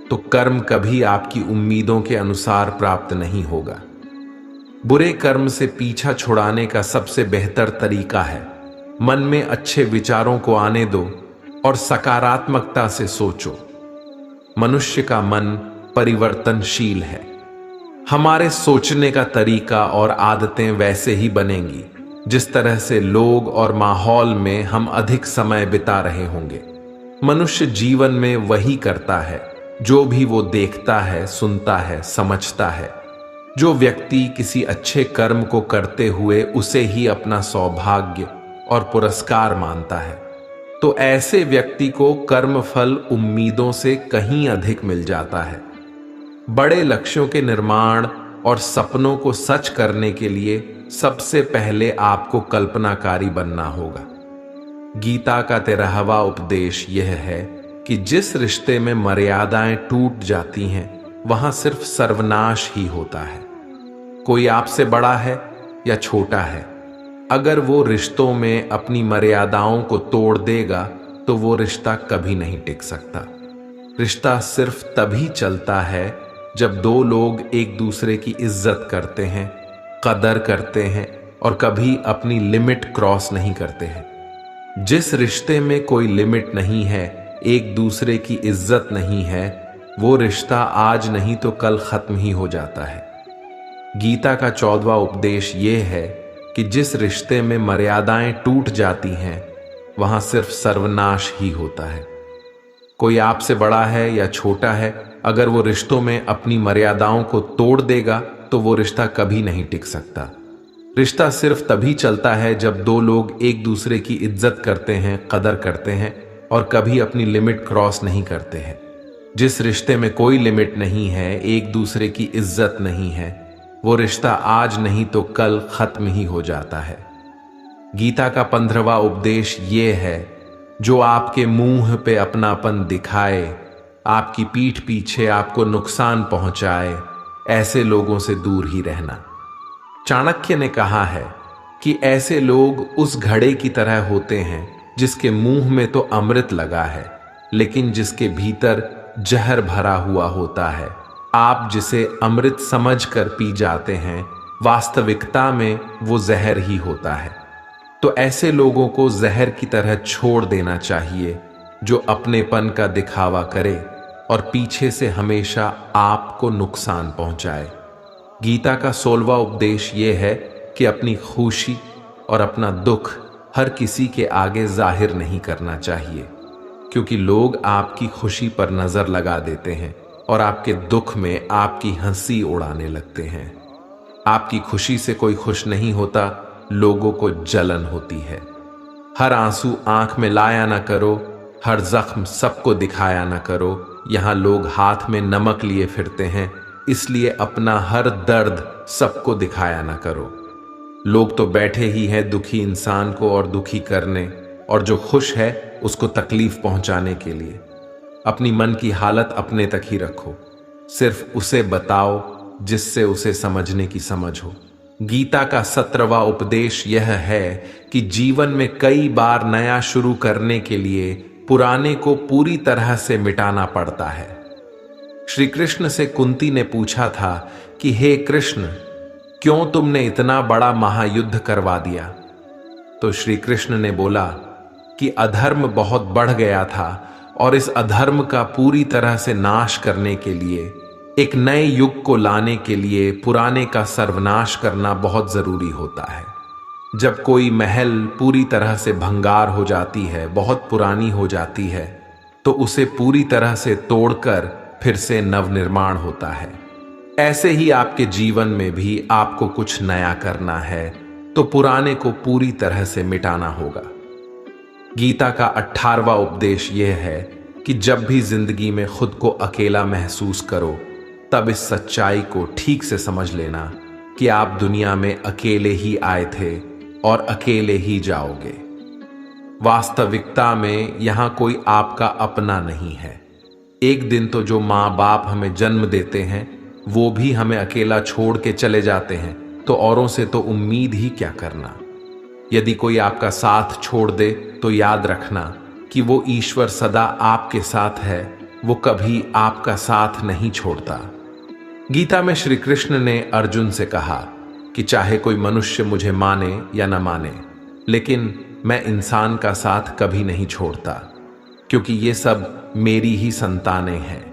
[SPEAKER 1] तो कर्म कभी आपकी उम्मीदों के अनुसार प्राप्त नहीं होगा। बुरे कर्म से पीछा छुड़ाने का सबसे बेहतर तरीका है, मन में अच्छे विचारों को आने दो और सकारात्मकता से सोचो। मनुष्य का मन परिवर्तनशील है। हमारे सोचने का तरीका और आदतें वैसे ही बनेंगी जिस तरह से लोग और माहौल में हम अधिक समय बिता रहे होंगे। मनुष्य जीवन में वही करता है जो भी वो देखता है, सुनता है, समझता है। जो व्यक्ति किसी अच्छे कर्म को करते हुए उसे ही अपना सौभाग्य और पुरस्कार मानता है, तो ऐसे व्यक्ति को कर्मफल उम्मीदों से कहीं अधिक मिल जाता है। बड़े लक्ष्यों के निर्माण और सपनों को सच करने के लिए सबसे पहले आपको कल्पनाकारी बनना होगा। गीता का 13वां उपदेश यह है कि जिस रिश्ते में मर्यादाएं टूट जाती हैं वहां सिर्फ सर्वनाश ही होता है। कोई आपसे बड़ा है या छोटा है, अगर वो रिश्तों में अपनी मर्यादाओं को तोड़ देगा तो वो रिश्ता कभी नहीं टिक सकता। रिश्ता सिर्फ तभी चलता है जब दो लोग एक दूसरे की इज्जत करते हैं, कदर करते हैं और कभी अपनी लिमिट क्रॉस नहीं करते हैं। जिस रिश्ते में कोई लिमिट नहीं है, एक दूसरे की इज्जत नहीं है, वो रिश्ता आज नहीं तो कल खत्म ही हो जाता है। गीता का 14वां उपदेश ये है कि जिस रिश्ते में मर्यादाएं टूट जाती हैं वहां सिर्फ सर्वनाश ही होता है। कोई आपसे बड़ा है या छोटा है, अगर वो रिश्तों में अपनी मर्यादाओं को तोड़ देगा तो वो रिश्ता कभी नहीं टिक सकता। रिश्ता सिर्फ तभी चलता है जब दो लोग एक दूसरे की इज्जत करते हैं, कदर करते हैं और कभी अपनी लिमिट क्रॉस नहीं करते हैं। जिस रिश्ते में कोई लिमिट नहीं है, एक दूसरे की इज्जत नहीं है, वो रिश्ता आज नहीं तो कल खत्म ही हो जाता है। गीता का 15वां उपदेश ये है, जो आपके मुंह पे अपनापन दिखाए, आपकी पीठ पीछे आपको नुकसान पहुंचाए, ऐसे लोगों से दूर ही रहना। चाणक्य ने कहा है कि ऐसे लोग उस घड़े की तरह होते हैं जिसके मुंह में तो अमृत लगा है लेकिन जिसके भीतर जहर भरा हुआ होता है, आप जिसे अमृत समझकर पी जाते हैं, वास्तविकता में वो जहर ही होता है। तो ऐसे लोगों को जहर की तरह छोड़ देना चाहिए जो अपनेपन का दिखावा करे और पीछे से हमेशा आपको नुकसान पहुंचाए। गीता का 16वां उपदेश यह है कि अपनी खुशी और अपना दुख हर किसी के आगे जाहिर नहीं करना चाहिए, क्योंकि लोग आपकी खुशी पर नजर लगा देते हैं और आपके दुख में आपकी हंसी उड़ाने लगते हैं। आपकी खुशी से कोई खुश नहीं होता, लोगों को जलन होती है। हर आंसू आंख में लाया ना करो, हर जख्म सबको दिखाया ना करो। यहां लोग हाथ में नमक लिए फिरते हैं, इसलिए अपना हर दर्द सबको दिखाया ना करो। लोग तो बैठे ही हैं दुखी इंसान को और दुखी करने, और जो खुश है उसको तकलीफ पहुंचाने के लिए। अपनी मन की हालत अपने तक ही रखो, सिर्फ उसे बताओ जिससे उसे समझने की समझ हो। गीता का 17वां उपदेश यह है कि जीवन में कई बार नया शुरू करने के लिए पुराने को पूरी तरह से मिटाना पड़ता है। श्री कृष्ण से कुंती ने पूछा था कि हे कृष्ण, क्यों तुमने इतना बड़ा महायुद्ध करवा दिया? तो श्री कृष्ण ने बोला कि अधर्म बहुत बढ़ गया था और इस अधर्म का पूरी तरह से नाश करने के लिए, एक नए युग को लाने के लिए पुराने का सर्वनाश करना बहुत जरूरी होता है। जब कोई महल पूरी तरह से भंगार हो जाती है, बहुत पुरानी हो जाती है, तो उसे पूरी तरह से तोड़कर फिर से नवनिर्माण होता है। ऐसे ही आपके जीवन में भी आपको कुछ नया करना है तो पुराने को पूरी तरह से मिटाना होगा। गीता का 18वां उपदेश यह है कि जब भी जिंदगी में खुद को अकेला महसूस करो, तब इस सच्चाई को ठीक से समझ लेना कि आप दुनिया में अकेले ही आए थे और अकेले ही जाओगे। वास्तविकता में यहां कोई आपका अपना नहीं है। एक दिन तो जो माँ बाप हमें जन्म देते हैं वो भी हमें अकेला छोड़ के चले जाते हैं, तो औरों से तो उम्मीद ही क्या करना। यदि कोई आपका साथ छोड़ दे तो याद रखना कि वो ईश्वर सदा आपके साथ है, वो कभी आपका साथ नहीं छोड़ता। गीता में श्री कृष्ण ने अर्जुन से कहा कि चाहे कोई मनुष्य मुझे माने या न माने, लेकिन मैं इंसान का साथ कभी नहीं छोड़ता, क्योंकि ये सब मेरी ही संतानें हैं।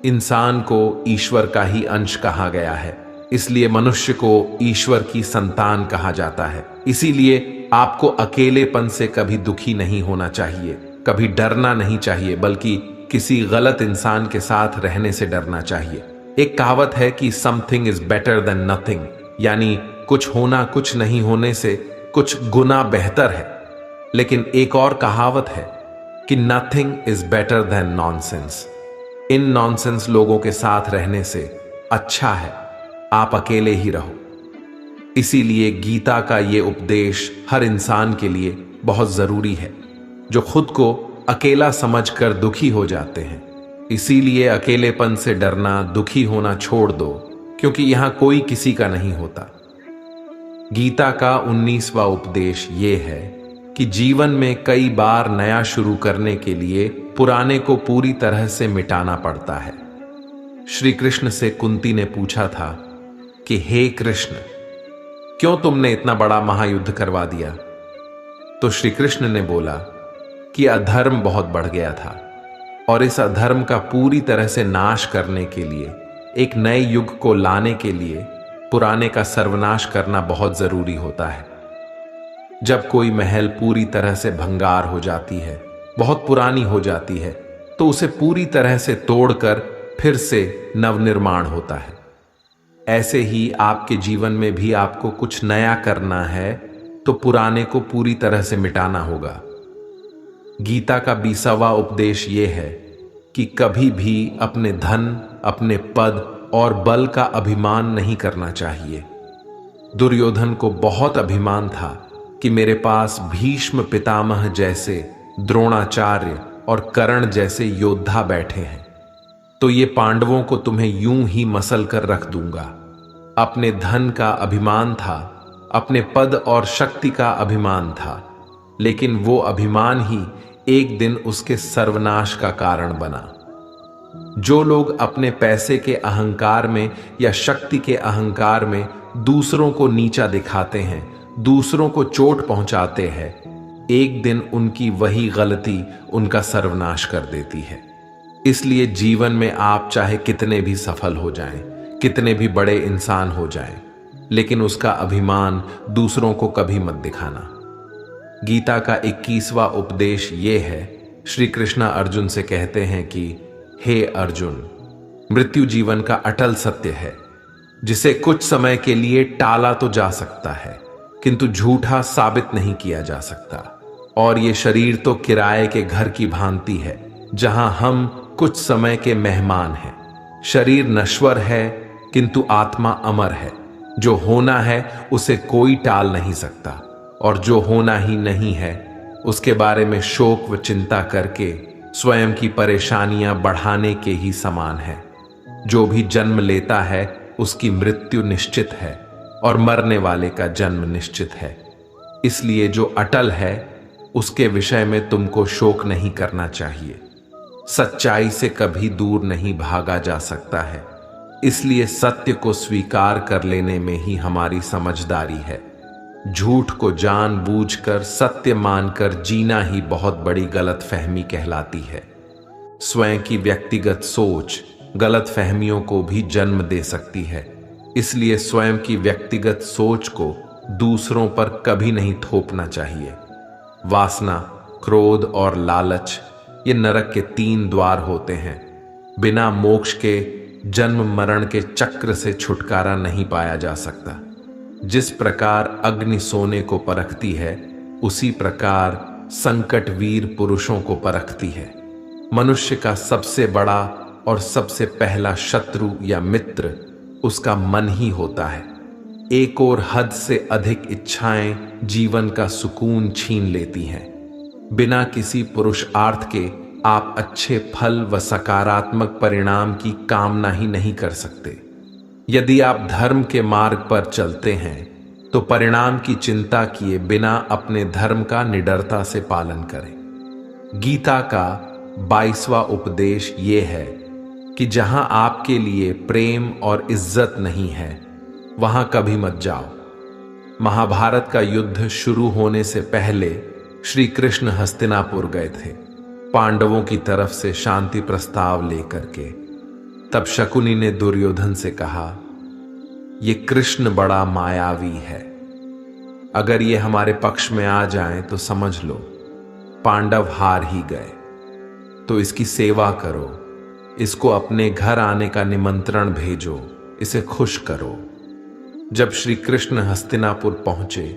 [SPEAKER 1] इंसान को ईश्वर का ही अंश कहा गया है, इसलिए मनुष्य को ईश्वर की संतान कहा जाता है। इसीलिए आपको अकेलेपन से कभी दुखी नहीं होना चाहिए, कभी डरना नहीं चाहिए, बल्कि किसी गलत इंसान के साथ रहने से डरना चाहिए। एक कहावत है कि something is better than nothing, यानी कुछ होना कुछ नहीं होने से कुछ गुना बेहतर है। लेकिन एक और कहावत है कि nothing is better than nonsense. In nonsense लोगों के साथ रहने से अच्छा है आप अकेले ही रहो। इसीलिए गीता का ये उपदेश हर इंसान के लिए बहुत जरूरी है, जो खुद को अकेला समझकर दुखी हो जाते हैं। इसीलिए अकेलेपन से डरना, दुखी होना छोड़ दो, क्योंकि यहां कोई किसी का नहीं होता। गीता का 19वां उपदेश ये है कि जीवन में कई बार नया शुरू करने के लिए पुराने को पूरी तरह से मिटाना पड़ता है। श्री कृष्ण से कुंती ने पूछा था कि हे कृष्ण, क्यों तुमने इतना बड़ा महायुद्ध करवा दिया? तो श्री कृष्ण ने बोला कि अधर्म बहुत बढ़ गया था और इस अधर्म का पूरी तरह से नाश करने के लिए, एक नए युग को लाने के लिए पुराने का सर्वनाश करना बहुत जरूरी होता है। जब कोई महल पूरी तरह से भंगार हो जाती है, बहुत पुरानी हो जाती है, तो उसे पूरी तरह से तोड़कर फिर से नवनिर्माण होता है। ऐसे ही आपके जीवन में भी आपको कुछ नया करना है तो पुराने को पूरी तरह से मिटाना होगा। गीता का 20वां उपदेश यह है कि कभी भी अपने धन, अपने पद और बल का अभिमान नहीं करना चाहिए। दुर्योधन को बहुत अभिमान था कि मेरे पास भीष्म पितामह जैसे, द्रोणाचार्य और कर्ण जैसे योद्धा बैठे हैं, तो ये पांडवों को तुम्हें यूं ही मसल कर रख दूंगा। अपने धन का अभिमान था, अपने पद और शक्ति का अभिमान था, लेकिन वो अभिमान ही एक दिन उसके सर्वनाश का कारण बना। जो लोग अपने पैसे के अहंकार में या शक्ति के अहंकार में दूसरों को नीचा दिखाते हैं, दूसरों को चोट पहुंचाते हैं, एक दिन उनकी वही गलती उनका सर्वनाश कर देती है। इसलिए जीवन में आप चाहे कितने भी सफल हो जाएं, कितने भी बड़े इंसान हो जाएं, लेकिन उसका अभिमान दूसरों को कभी मत दिखाना। गीता का 21वां उपदेश ये है, श्री कृष्ण अर्जुन से कहते हैं कि हे अर्जुन, मृत्यु जीवन का अटल सत्य है, जिसे कुछ समय के लिए टाला तो जा सकता है, किंतु झूठा साबित नहीं किया जा सकता। और ये शरीर तो किराए के घर की भांति है, जहां हम कुछ समय के मेहमान हैं। शरीर नश्वर है, किंतु आत्मा अमर है। जो होना है उसे कोई टाल नहीं सकता, और जो होना ही नहीं है उसके बारे में शोक व चिंता करके स्वयं की परेशानियां बढ़ाने के ही समान है। जो भी जन्म लेता है उसकी मृत्यु निश्चित है, और मरने वाले का जन्म निश्चित है। इसलिए जो अटल है उसके विषय में तुमको शोक नहीं करना चाहिए। सच्चाई से कभी दूर नहीं भागा जा सकता है, इसलिए सत्य को स्वीकार कर लेने में ही हमारी समझदारी है। झूठ को जानबूझकर सत्य मानकर जीना ही बहुत बड़ी गलतफहमी कहलाती है। स्वयं की व्यक्तिगत सोच गलतफहमियों को भी जन्म दे सकती है, इसलिए स्वयं की व्यक्तिगत सोच को दूसरों पर कभी नहीं थोपना चाहिए। वासना, क्रोध और लालच ये नरक के 3 द्वार होते हैं। बिना मोक्ष के जन्म मरण के चक्र से छुटकारा नहीं पाया जा सकता। जिस प्रकार अग्नि सोने को परखती है, उसी प्रकार संकट वीर पुरुषों को परखती है। मनुष्य का सबसे बड़ा और सबसे पहला शत्रु या मित्र उसका मन ही होता है। एक और हद से अधिक इच्छाएं जीवन का सुकून छीन लेती हैं। बिना किसी पुरुषार्थ के आप अच्छे फल व सकारात्मक परिणाम की कामना ही नहीं कर सकते। यदि आप धर्म के मार्ग पर चलते हैं तो परिणाम की चिंता किए बिना अपने धर्म का निडरता से पालन करें। गीता का 22वां उपदेश ये है कि जहां आपके लिए प्रेम और इज्जत नहीं है, वहां कभी मत जाओ। महाभारत का युद्ध शुरू होने से पहले श्री कृष्ण हस्तिनापुर गए थे, पांडवों की तरफ से शांति प्रस्ताव लेकर के। तब शकुनी ने दुर्योधन से कहा, ये कृष्ण बड़ा मायावी है, अगर ये हमारे पक्ष में आ जाएं तो समझ लो पांडव हार ही गए। तो इसकी सेवा करो, इसको अपने घर आने का निमंत्रण भेजो, इसे खुश करो। जब श्री कृष्ण हस्तिनापुर पहुंचे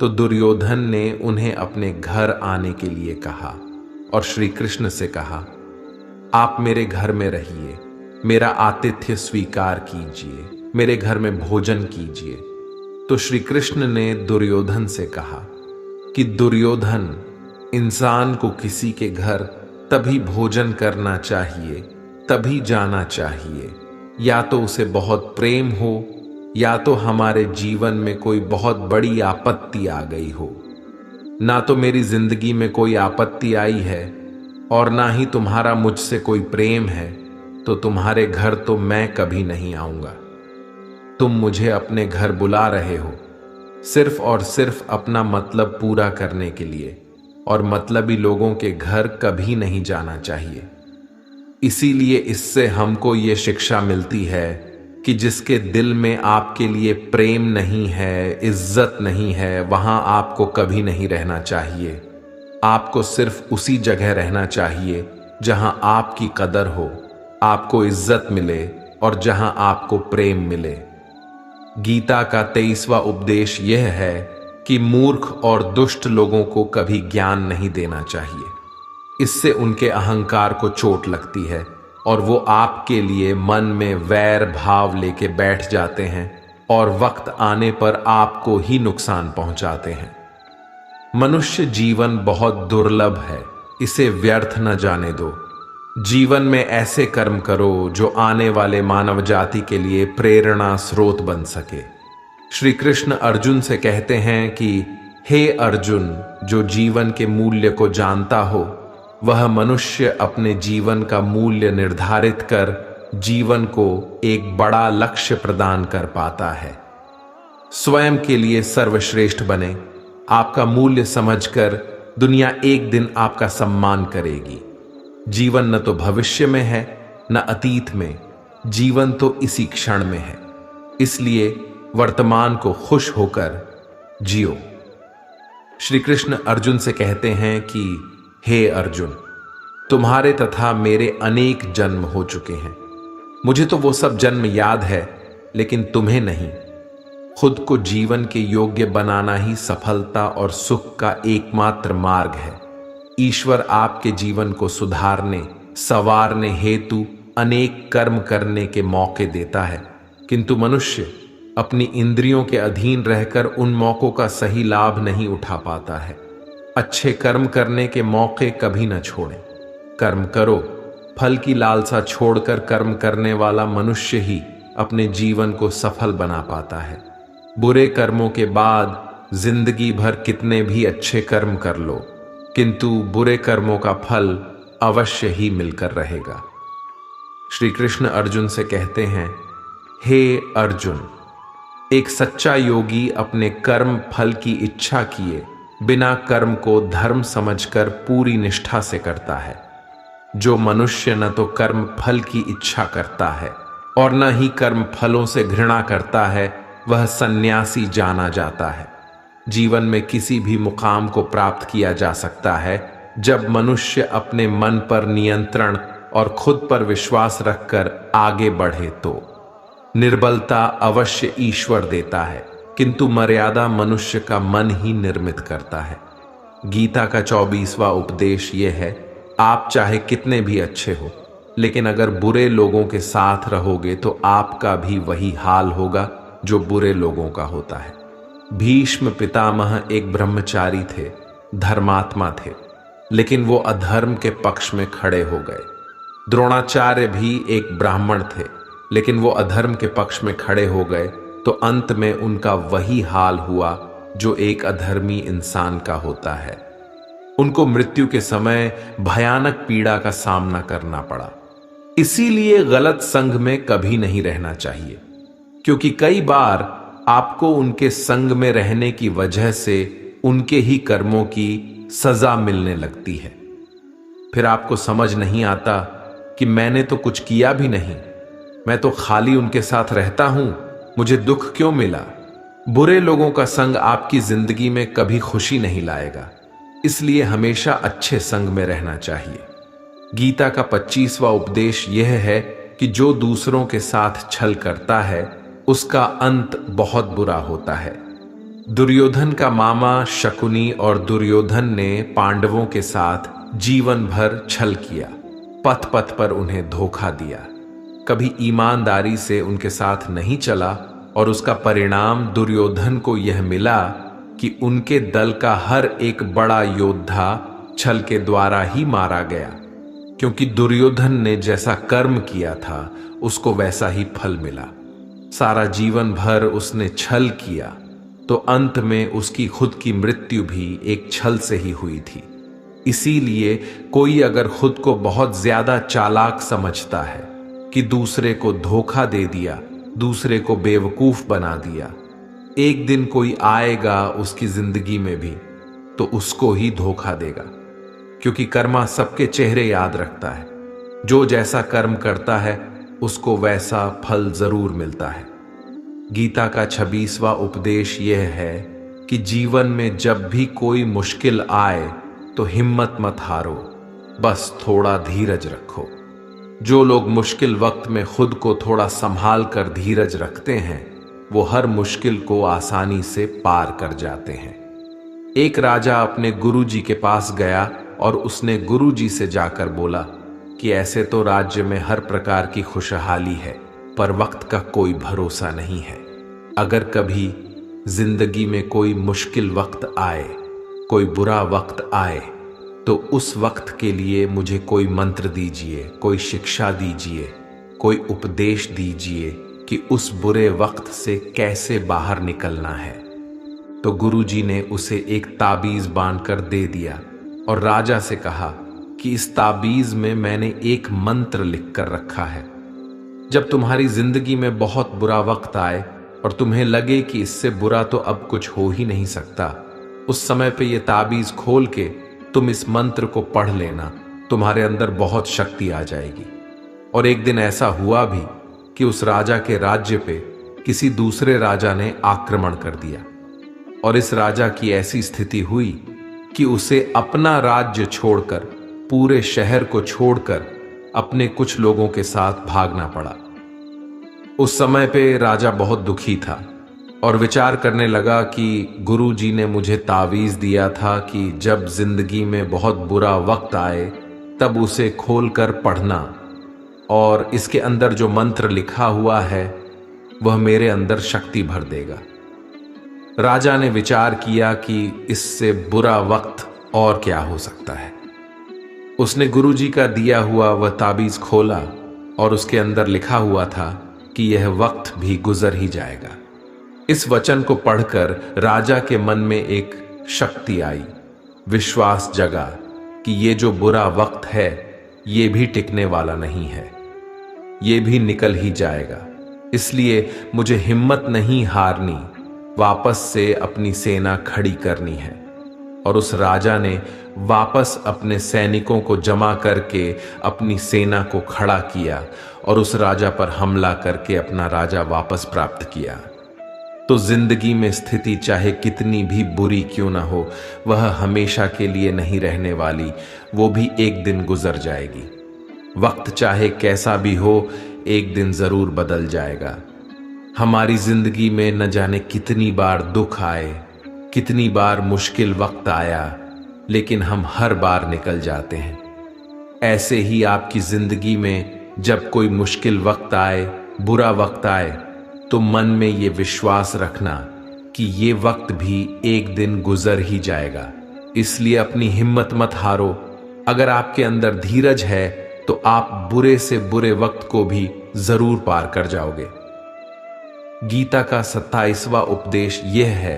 [SPEAKER 1] तो दुर्योधन ने उन्हें अपने घर आने के लिए कहा और श्री कृष्ण से कहा, आप मेरे घर में रहिए, मेरा आतिथ्य स्वीकार कीजिए, मेरे घर में भोजन कीजिए। तो श्री कृष्ण ने दुर्योधन से कहा कि दुर्योधन, इंसान को किसी के घर तभी भोजन करना चाहिए, तभी जाना चाहिए, या तो उसे बहुत प्रेम हो, या तो हमारे जीवन में कोई बहुत बड़ी आपत्ति आ गई हो। ना तो मेरी जिंदगी में कोई आपत्ति आई है और ना ही तुम्हारा मुझसे कोई प्रेम है, तो तुम्हारे घर तो मैं कभी नहीं आऊंगा। तुम मुझे अपने घर बुला रहे हो सिर्फ और सिर्फ अपना मतलब पूरा करने के लिए, और मतलबी लोगों के घर कभी नहीं जाना चाहिए। इसीलिए इससे हमको ये शिक्षा मिलती है कि जिसके दिल में आपके लिए प्रेम नहीं है, इज्जत नहीं है, वहां आपको कभी नहीं रहना चाहिए। आपको सिर्फ उसी जगह रहना चाहिए जहां आपकी कदर हो, आपको इज्जत मिले और जहां आपको प्रेम मिले। गीता का 23वां उपदेश यह है कि मूर्ख और दुष्ट लोगों को कभी ज्ञान नहीं देना चाहिए। इससे उनके अहंकार को चोट लगती है और वो आपके लिए मन में वैर भाव लेके बैठ जाते हैं और वक्त आने पर आपको ही नुकसान पहुंचाते हैं। मनुष्य जीवन बहुत दुर्लभ है, इसे व्यर्थ न जाने दो। जीवन में ऐसे कर्म करो जो आने वाले मानव जाति के लिए प्रेरणा स्रोत बन सके। श्री कृष्ण अर्जुन से कहते हैं कि हे अर्जुन, जो जीवन के मूल्य को जानता हो वह मनुष्य अपने जीवन का मूल्य निर्धारित कर जीवन को एक बड़ा लक्ष्य प्रदान कर पाता है। स्वयं के लिए सर्वश्रेष्ठ बने। आपका मूल्य समझकर दुनिया एक दिन आपका सम्मान करेगी। जीवन न तो भविष्य में है न अतीत में, जीवन तो इसी क्षण में है। इसलिए वर्तमान को खुश होकर जियो। श्री कृष्ण अर्जुन से कहते हैं कि हे अर्जुन, तुम्हारे तथा मेरे अनेक जन्म हो चुके हैं। मुझे तो वो सब जन्म याद है, लेकिन तुम्हें नहीं। खुद को जीवन के योग्य बनाना ही सफलता और सुख का एकमात्र मार्ग है। ईश्वर आपके जीवन को सुधारने संवारने हेतु अनेक कर्म करने के मौके देता है, किंतु मनुष्य अपनी इंद्रियों के अधीन रहकर उन मौकों का सही लाभ नहीं उठा पाता है। अच्छे कर्म करने के मौके कभी न छोड़ें। कर्म करो, फल की लालसा छोड़कर कर्म करने वाला मनुष्य ही अपने जीवन को सफल बना पाता है। बुरे कर्मों के बाद जिंदगी भर कितने भी अच्छे कर्म कर लो, किंतु बुरे कर्मों का फल अवश्य ही मिलकर रहेगा। श्री कृष्ण अर्जुन से कहते हैं, हे अर्जुन, एक सच्चा योगी अपने कर्म फल की इच्छा किए बिना कर्म को धर्म समझकर पूरी निष्ठा से करता है। जो मनुष्य न तो कर्म फल की इच्छा करता है और न ही कर्म फलों से घृणा करता है, वह सन्यासी जाना जाता है। जीवन में किसी भी मुकाम को प्राप्त किया जा सकता है जब मनुष्य अपने मन पर नियंत्रण और खुद पर विश्वास रखकर आगे बढ़े तो। निर्बलता अवश्य ईश्वर देता है, किंतु मर्यादा मनुष्य का मन ही निर्मित करता है। गीता का 24वां उपदेश यह है, आप चाहे कितने भी अच्छे हो, लेकिन अगर बुरे लोगों के साथ रहोगे तो आपका भी वही हाल होगा जो बुरे लोगों का होता है। भीष्म पितामह एक ब्रह्मचारी थे, धर्मात्मा थे, लेकिन वो अधर्म के पक्ष में खड़े हो गए। द्रोणाचार्य भी एक ब्राह्मण थे, लेकिन वो अधर्म के पक्ष में खड़े हो गए तो अंत में उनका वही हाल हुआ जो एक अधर्मी इंसान का होता है। उनको मृत्यु के समय भयानक पीड़ा का सामना करना पड़ा। इसीलिए गलत संग में कभी नहीं रहना चाहिए, क्योंकि कई बार आपको उनके संग में रहने की वजह से उनके ही कर्मों की सजा मिलने लगती है। फिर आपको समझ नहीं आता कि मैंने तो कुछ किया भी नहीं, मैं तो खाली उनके साथ रहता हूं, मुझे दुख क्यों मिला। बुरे लोगों का संग आपकी जिंदगी में कभी खुशी नहीं लाएगा, इसलिए हमेशा अच्छे संग में रहना चाहिए। गीता का 25वां उपदेश यह है कि जो दूसरों के साथ छल करता है उसका अंत बहुत बुरा होता है। दुर्योधन का मामा शकुनी और दुर्योधन ने पांडवों के साथ जीवन भर छल किया, पथ पथ पर उन्हें धोखा दिया, कभी ईमानदारी से उनके साथ नहीं चला और उसका परिणाम दुर्योधन को यह मिला कि उनके दल का हर एक बड़ा योद्धा छल के द्वारा ही मारा गया, क्योंकि दुर्योधन ने जैसा कर्म किया था उसको वैसा ही फल मिला। सारा जीवन भर उसने छल किया तो अंत में उसकी खुद की मृत्यु भी एक छल से ही हुई थी। इसीलिए कोई अगर खुद को बहुत ज्यादा चालाक समझता है कि दूसरे को धोखा दे दिया, दूसरे को बेवकूफ बना दिया, एक दिन कोई आएगा उसकी जिंदगी में भी तो उसको ही धोखा देगा, क्योंकि कर्मा सबके चेहरे याद रखता है। जो जैसा कर्म करता है उसको वैसा फल जरूर मिलता है। गीता का 26वां उपदेश यह है कि जीवन में जब भी कोई मुश्किल आए तो हिम्मत मत हारो, बस थोड़ा धीरज रखो। जो लोग मुश्किल वक्त में खुद को थोड़ा संभाल कर धीरज रखते हैं वो हर मुश्किल को आसानी से पार कर जाते हैं। एक राजा अपने गुरुजी के पास गया और उसने गुरुजी से जाकर बोला कि ऐसे तो राज्य में हर प्रकार की खुशहाली है, पर वक्त का कोई भरोसा नहीं है। अगर कभी जिंदगी में कोई मुश्किल वक्त आए, कोई बुरा वक्त आए, तो उस वक्त के लिए मुझे कोई मंत्र दीजिए, कोई शिक्षा दीजिए, कोई उपदेश दीजिए कि उस बुरे वक्त से कैसे बाहर निकलना है। तो गुरुजी ने उसे एक ताबीज बांधकर दे दिया और राजा से कहा कि कि इस ताबीज में मैंने एक मंत्र लिख कर रखा है। जब तुम्हारी जिंदगी में बहुत बुरा वक्त आए और तुम्हें लगे कि इससे बुरा तो अब कुछ हो ही नहीं सकता, उस समय पे ये ताबीज खोल के तुम इस मंत्र को पढ़ लेना, तुम्हारे अंदर बहुत शक्ति आ जाएगी। और एक दिन ऐसा हुआ भी कि उस राजा के राज्य पे किसी दूसरे राजा ने आक्रमण कर दिया और इस राजा की ऐसी स्थिति हुई कि उसे अपना राज्य छोड़कर, पूरे शहर को छोड़कर अपने कुछ लोगों के साथ भागना पड़ा। उस समय पे राजा बहुत दुखी था और विचार करने लगा कि गुरु जी ने मुझे तावीज दिया था कि जब जिंदगी में बहुत बुरा वक्त आए तब उसे खोलकर पढ़ना, और इसके अंदर जो मंत्र लिखा हुआ है वह मेरे अंदर शक्ति भर देगा। राजा ने विचार किया कि इससे बुरा वक्त और क्या हो सकता है। उसने गुरुजी का दिया हुआ वह ताबीज खोला और उसके अंदर लिखा हुआ था कि यह वक्त भी गुजर ही जाएगा। इस वचन को पढ़कर राजा के मन में एक शक्ति आई, विश्वास जगा कि ये जो बुरा वक्त है ये भी टिकने वाला नहीं है, ये भी निकल ही जाएगा। इसलिए मुझे हिम्मत नहीं हारनी, वापस से अपनी सेना खड़ी करनी है। और उस राजा ने वापस अपने सैनिकों को जमा करके अपनी सेना को खड़ा किया और उस राजा पर हमला करके अपना राजा वापस प्राप्त किया। तो जिंदगी में स्थिति चाहे कितनी भी बुरी क्यों ना हो, वह हमेशा के लिए नहीं रहने वाली, वो भी एक दिन गुजर जाएगी। वक्त चाहे कैसा भी हो, एक दिन जरूर बदल जाएगा। हमारी जिंदगी में न जाने कितनी बार दुख आए, कितनी बार मुश्किल वक्त आया, लेकिन हम हर बार निकल जाते हैं। ऐसे ही आपकी जिंदगी में जब कोई मुश्किल वक्त आए, बुरा वक्त आए, तो मन में ये विश्वास रखना कि ये वक्त भी एक दिन गुजर ही जाएगा। इसलिए अपनी हिम्मत मत हारो। अगर आपके अंदर धीरज है तो आप बुरे से बुरे वक्त को भी जरूर पार कर जाओगे। गीता का 27वां उपदेश यह है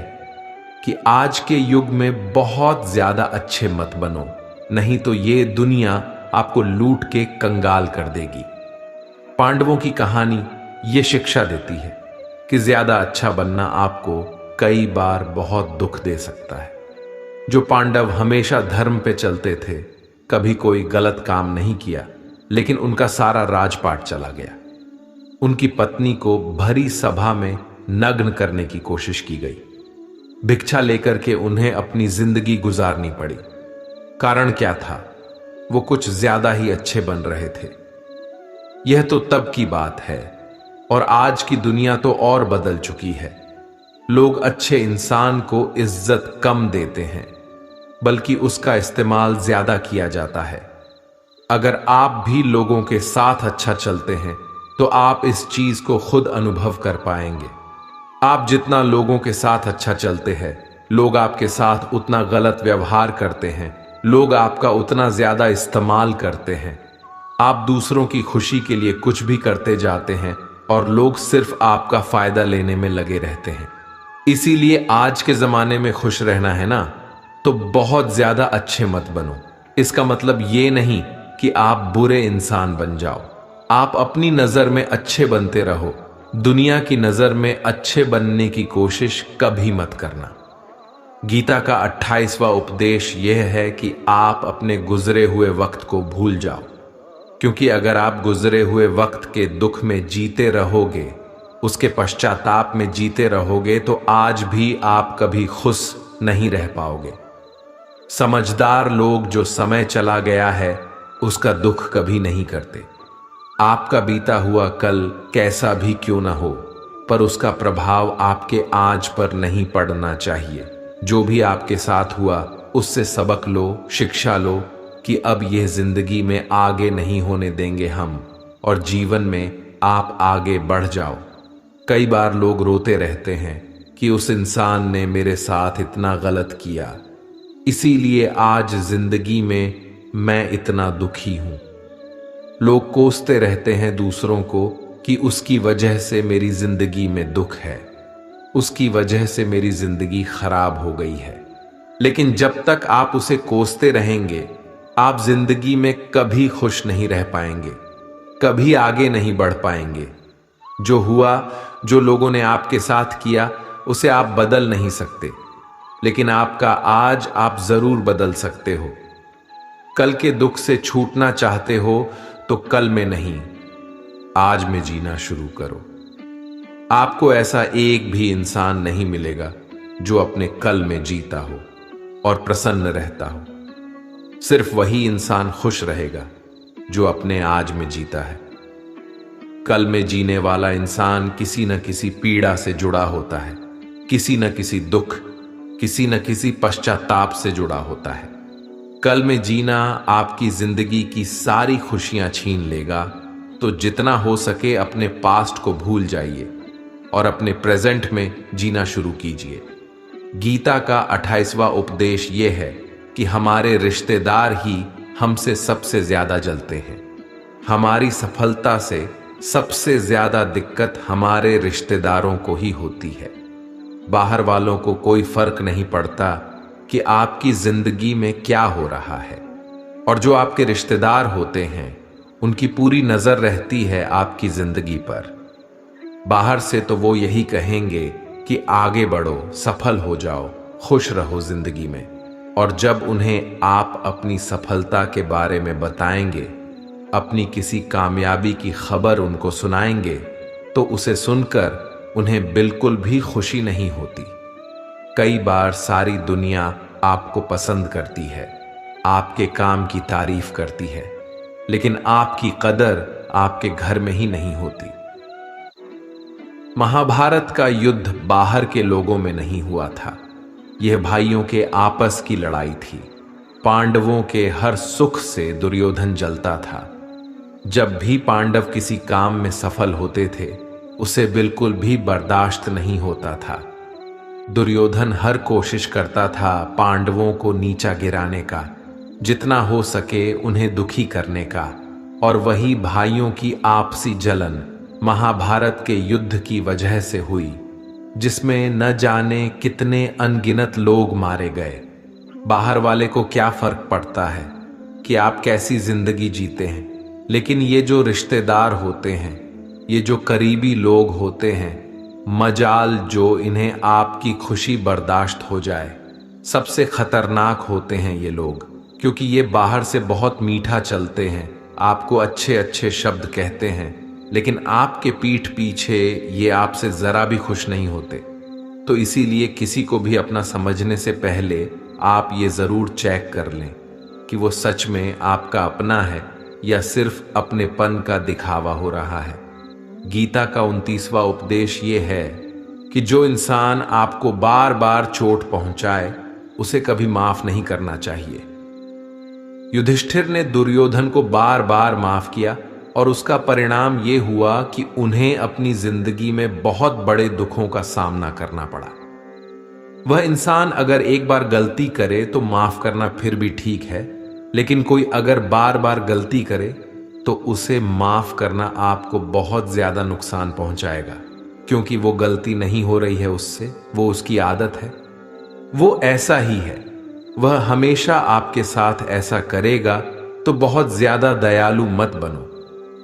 [SPEAKER 1] कि आज के युग में बहुत ज्यादा अच्छे मत बनो, नहीं तो ये दुनिया आपको लूट के कंगाल कर देगी। पांडवों की कहानी ये शिक्षा देती है कि ज्यादा अच्छा बनना आपको कई बार बहुत दुख दे सकता है। जो पांडव हमेशा धर्म पे चलते थे, कभी कोई गलत काम नहीं किया, लेकिन उनका सारा राजपाट चला गया। उनकी पत्नी को भरी सभा में नग्न करने की कोशिश की गई। भिक्षा लेकर के उन्हें अपनी जिंदगी गुजारनी पड़ी। कारण क्या था? वो कुछ ज्यादा ही अच्छे बन रहे थे। यह तो तब की बात है, और आज की दुनिया तो और बदल चुकी है। लोग अच्छे इंसान को इज्जत कम देते हैं, बल्कि उसका इस्तेमाल ज्यादा किया जाता है। अगर आप भी लोगों के साथ अच्छा चलते हैं तो आप इस चीज को खुद अनुभव कर पाएंगे। आप जितना लोगों के साथ अच्छा चलते हैं, लोग आपके साथ उतना गलत व्यवहार करते हैं, लोग आपका उतना ज्यादा इस्तेमाल करते हैं। आप दूसरों की खुशी के लिए कुछ भी करते जाते हैं और लोग सिर्फ आपका फायदा लेने में लगे रहते हैं। इसीलिए आज के जमाने में खुश रहना है ना, तो बहुत ज्यादा अच्छे मत बनो। इसका मतलब ये नहीं कि आप बुरे इंसान बन जाओ। आप अपनी नजर में अच्छे बनते रहो। दुनिया की नजर में अच्छे बनने की कोशिश कभी मत करना। गीता का 28वां उपदेश यह है कि आप अपने गुजरे हुए वक्त को भूल जाओ, क्योंकि अगर आप गुजरे हुए वक्त के दुख में जीते रहोगे, उसके पश्चाताप में जीते रहोगे, तो आज भी आप कभी खुश नहीं रह पाओगे। समझदार लोग जो समय चला गया है उसका दुख कभी नहीं करते। आपका बीता हुआ कल कैसा भी क्यों ना हो, पर उसका प्रभाव आपके आज पर नहीं पड़ना चाहिए। जो भी आपके साथ हुआ उससे सबक लो, शिक्षा लो कि अब यह जिंदगी में आगे नहीं होने देंगे हम, और जीवन में आप आगे बढ़ जाओ। कई बार लोग रोते रहते हैं कि उस इंसान ने मेरे साथ इतना गलत किया, इसीलिए आज जिंदगी में मैं इतना दुखी हूं। लोग कोसते रहते हैं दूसरों को कि उसकी वजह से मेरी जिंदगी में दुख है, उसकी वजह से मेरी जिंदगी खराब हो गई है। लेकिन जब तक आप उसे कोसते रहेंगे, आप जिंदगी में कभी खुश नहीं रह पाएंगे, कभी आगे नहीं बढ़ पाएंगे। जो हुआ, जो लोगों ने आपके साथ किया, उसे आप बदल नहीं सकते, लेकिन आपका आज आप जरूर बदल सकते हो। कल के दुख से छूटना चाहते हो तो कल में नहीं, आज में जीना शुरू करो। आपको ऐसा एक भी इंसान नहीं मिलेगा जो अपने कल में जीता हो और प्रसन्न रहता हो। सिर्फ वही इंसान खुश रहेगा जो अपने आज में जीता है। कल में जीने वाला इंसान किसी न किसी पीड़ा से जुड़ा होता है, किसी न किसी दुख, किसी न किसी पश्चाताप से जुड़ा होता है। कल में जीना आपकी जिंदगी की सारी खुशियां छीन लेगा, तो जितना हो सके अपने पास्ट को भूल जाइए और अपने प्रेजेंट में जीना शुरू कीजिए। गीता का 28वां उपदेश यह है कि हमारे रिश्तेदार ही हमसे सबसे ज्यादा जलते हैं। हमारी सफलता से सबसे ज्यादा दिक्कत हमारे रिश्तेदारों को ही होती है। बाहर वालों को कोई फर्क नहीं पड़ता कि आपकी जिंदगी में क्या हो रहा है, और जो आपके रिश्तेदार होते हैं उनकी पूरी नजर रहती है आपकी जिंदगी पर। बाहर से तो वो यही कहेंगे कि आगे बढ़ो, सफल हो जाओ, खुश रहो जिंदगी में, और जब उन्हें आप अपनी सफलता के बारे में बताएंगे, अपनी किसी कामयाबी की खबर उनको सुनाएंगे, तो उसे सुनकर उन्हें बिल्कुल भी खुशी नहीं होती। कई बार सारी दुनिया आपको पसंद करती है, आपके काम की तारीफ करती है, लेकिन आपकी कदर आपके घर में ही नहीं होती। महाभारत का युद्ध बाहर के लोगों में नहीं हुआ था, यह भाइयों के आपस की लड़ाई थी। पांडवों के हर सुख से दुर्योधन जलता था। जब भी पांडव किसी काम में सफल होते थे, उसे बिल्कुल भी बर्दाश्त नहीं होता था। दुर्योधन हर कोशिश करता था पांडवों को नीचा गिराने का, जितना हो सके उन्हें दुखी करने का, और वही भाइयों की आपसी जलन महाभारत के युद्ध की वजह से हुई, जिसमें न जाने कितने अनगिनत लोग मारे गए। बाहर वाले को क्या फर्क पड़ता है कि आप कैसी जिंदगी जीते हैं, लेकिन ये जो रिश्तेदार होते हैं, ये जो करीबी लोग होते हैं, मजाल जो इन्हें आपकी खुशी बर्दाश्त हो जाए, सबसे खतरनाक होते हैं ये लोग, क्योंकि ये बाहर से बहुत मीठा चलते हैं, आपको अच्छे अच्छे शब्द कहते हैं, लेकिन आपके पीठ पीछे ये आपसे जरा भी खुश नहीं होते। तो इसीलिए किसी को भी अपना समझने से पहले आप ये जरूर चेक कर लें कि वो सच में आपका अपना है या सिर्फ अपनेपन का दिखावा हो रहा है। गीता का 29वां उपदेश ये है कि जो इंसान आपको बार बार चोट पहुंचाए, उसे कभी माफ नहीं करना चाहिए। युधिष्ठिर ने दुर्योधन को बार बार माफ किया, और उसका परिणाम ये हुआ कि उन्हें अपनी जिंदगी में बहुत बड़े दुखों का सामना करना पड़ा। वह इंसान अगर एक बार गलती करे तो माफ करना फिर भी ठीक है, लेकिन कोई अगर बार बार गलती करे तो उसे माफ करना आपको बहुत ज्यादा नुकसान पहुंचाएगा, क्योंकि वो गलती नहीं हो रही है उससे, वो उसकी आदत है, वो ऐसा ही है, वह हमेशा आपके साथ ऐसा करेगा। तो बहुत ज्यादा दयालु मत बनो।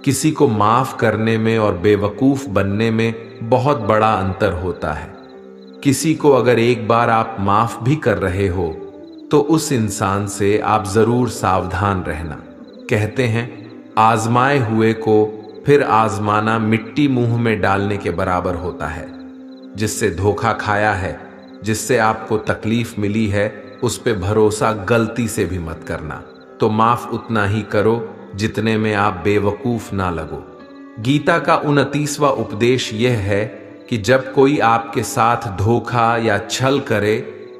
[SPEAKER 1] किसी को माफ करने में और बेवकूफ बनने में बहुत बड़ा अंतर होता है। किसी को अगर एक बार आप माफ भी कर रहे हो तो उस इंसान से आप जरूर सावधान रहना। कहते हैं, आजमाए हुए को फिर आजमाना मिट्टी मुंह में डालने के बराबर होता है। जिससे धोखा खाया है, जिससे आपको तकलीफ मिली है, उस पे भरोसा गलती से भी मत करना। तो माफ उतना ही करो जितने में आप बेवकूफ ना लगो। गीता का 29वां उपदेश यह है कि जब कोई आपके साथ धोखा या छल करे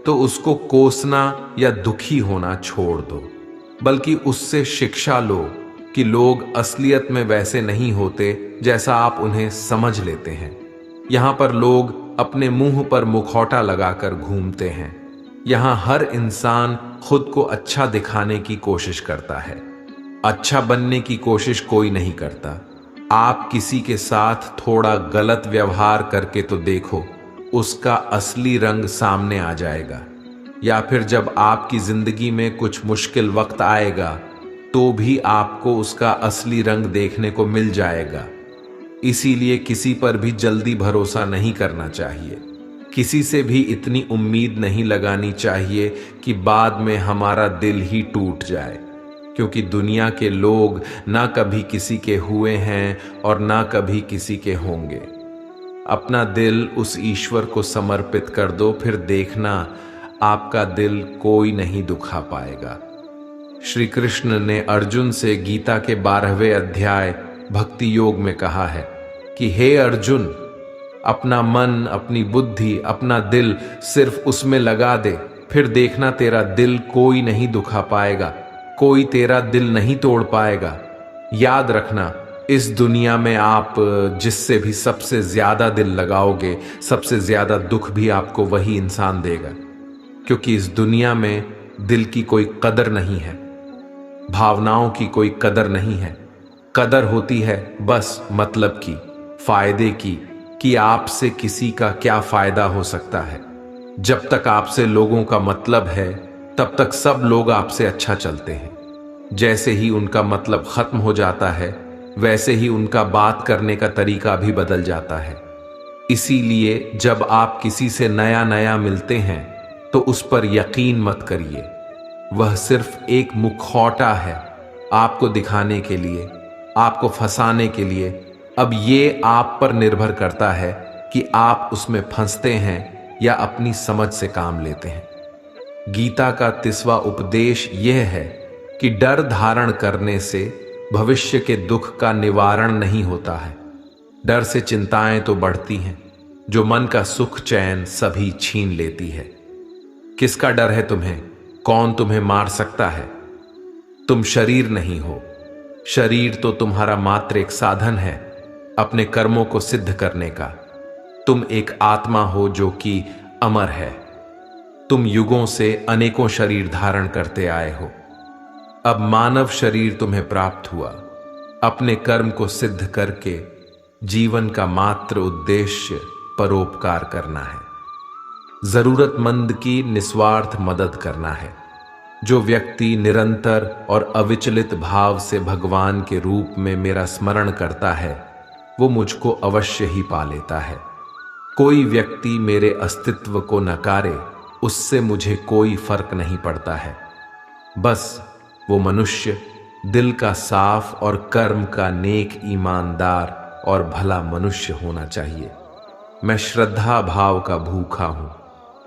[SPEAKER 1] तो उसको कोसना या दुखी होना छोड़ दो, बल्कि उससे शिक्षा लो कि लोग असलियत में वैसे नहीं होते जैसा आप उन्हें समझ लेते हैं। यहाँ पर लोग अपने मुंह पर मुखौटा लगाकर घूमते हैं। यहाँ हर इंसान खुद को अच्छा दिखाने की कोशिश करता है, अच्छा बनने की कोशिश कोई नहीं करता। आप किसी के साथ थोड़ा गलत व्यवहार करके तो देखो, उसका असली रंग सामने आ जाएगा। या फिर जब आपकी जिंदगी में कुछ मुश्किल वक्त आएगा तो भी आपको उसका असली रंग देखने को मिल जाएगा। इसीलिए किसी पर भी जल्दी भरोसा नहीं करना चाहिए, किसी से भी इतनी उम्मीद नहीं लगानी चाहिए कि बाद में हमारा दिल ही टूट जाए, क्योंकि दुनिया के लोग ना कभी किसी के हुए हैं और ना कभी किसी के होंगे। अपना दिल उस ईश्वर को समर्पित कर दो, फिर देखना आपका दिल कोई नहीं दुखा पाएगा। श्री कृष्ण ने अर्जुन से गीता के 12वें अध्याय भक्ति योग में कहा है कि हे अर्जुन, अपना मन, अपनी बुद्धि, अपना दिल सिर्फ उसमें लगा दे, फिर देखना तेरा दिल कोई नहीं दुखा पाएगा, कोई तेरा दिल नहीं तोड़ पाएगा। याद रखना, इस दुनिया में आप जिससे भी सबसे ज्यादा दिल लगाओगे, सबसे ज्यादा दुख भी आपको वही इंसान देगा, क्योंकि इस दुनिया में दिल की कोई कदर नहीं है, भावनाओं की कोई कदर नहीं है। कदर होती है बस मतलब की, फायदे की, कि आपसे किसी का क्या फायदा हो सकता है। जब तक आपसे लोगों का मतलब है तब तक सब लोग आपसे अच्छा चलते हैं। जैसे ही उनका मतलब खत्म हो जाता है वैसे ही उनका बात करने का तरीका भी बदल जाता है। इसीलिए जब आप किसी से नया नया मिलते हैं तो उस पर यकीन मत करिए, वह सिर्फ एक मुखौटा है आपको दिखाने के लिए, आपको फंसाने के लिए। अब ये आप पर निर्भर करता है कि आप उसमें फंसते हैं या अपनी समझ से काम लेते हैं। गीता का 30वां उपदेश यह है कि डर धारण करने से भविष्य के दुख का निवारण नहीं होता है। डर से चिंताएं तो बढ़ती हैं, जो मन का सुख चैन सभी छीन लेती है। किसका डर है तुम्हें? कौन तुम्हें मार सकता है? तुम शरीर नहीं हो। शरीर तो तुम्हारा मात्र एक साधन है अपने कर्मों को सिद्ध करने का। तुम एक आत्मा हो जो कि अमर है। तुम युगों से अनेकों शरीर धारण करते आए हो। अब मानव शरीर तुम्हें प्राप्त हुआ। अपने कर्म को सिद्ध करके जीवन का मात्र उद्देश्य परोपकार करना है, जरूरतमंद की निस्वार्थ मदद करना है। जो व्यक्ति निरंतर और अविचलित भाव से भगवान के रूप में मेरा स्मरण करता है वो मुझको अवश्य ही पा लेता है। कोई व्यक्ति मेरे अस्तित्व को नकारे, उससे मुझे कोई फर्क नहीं पड़ता है। बस वो मनुष्य दिल का साफ और कर्म का नेक, ईमानदार और भला मनुष्य होना चाहिए। मैं श्रद्धा भाव का भूखा हूं।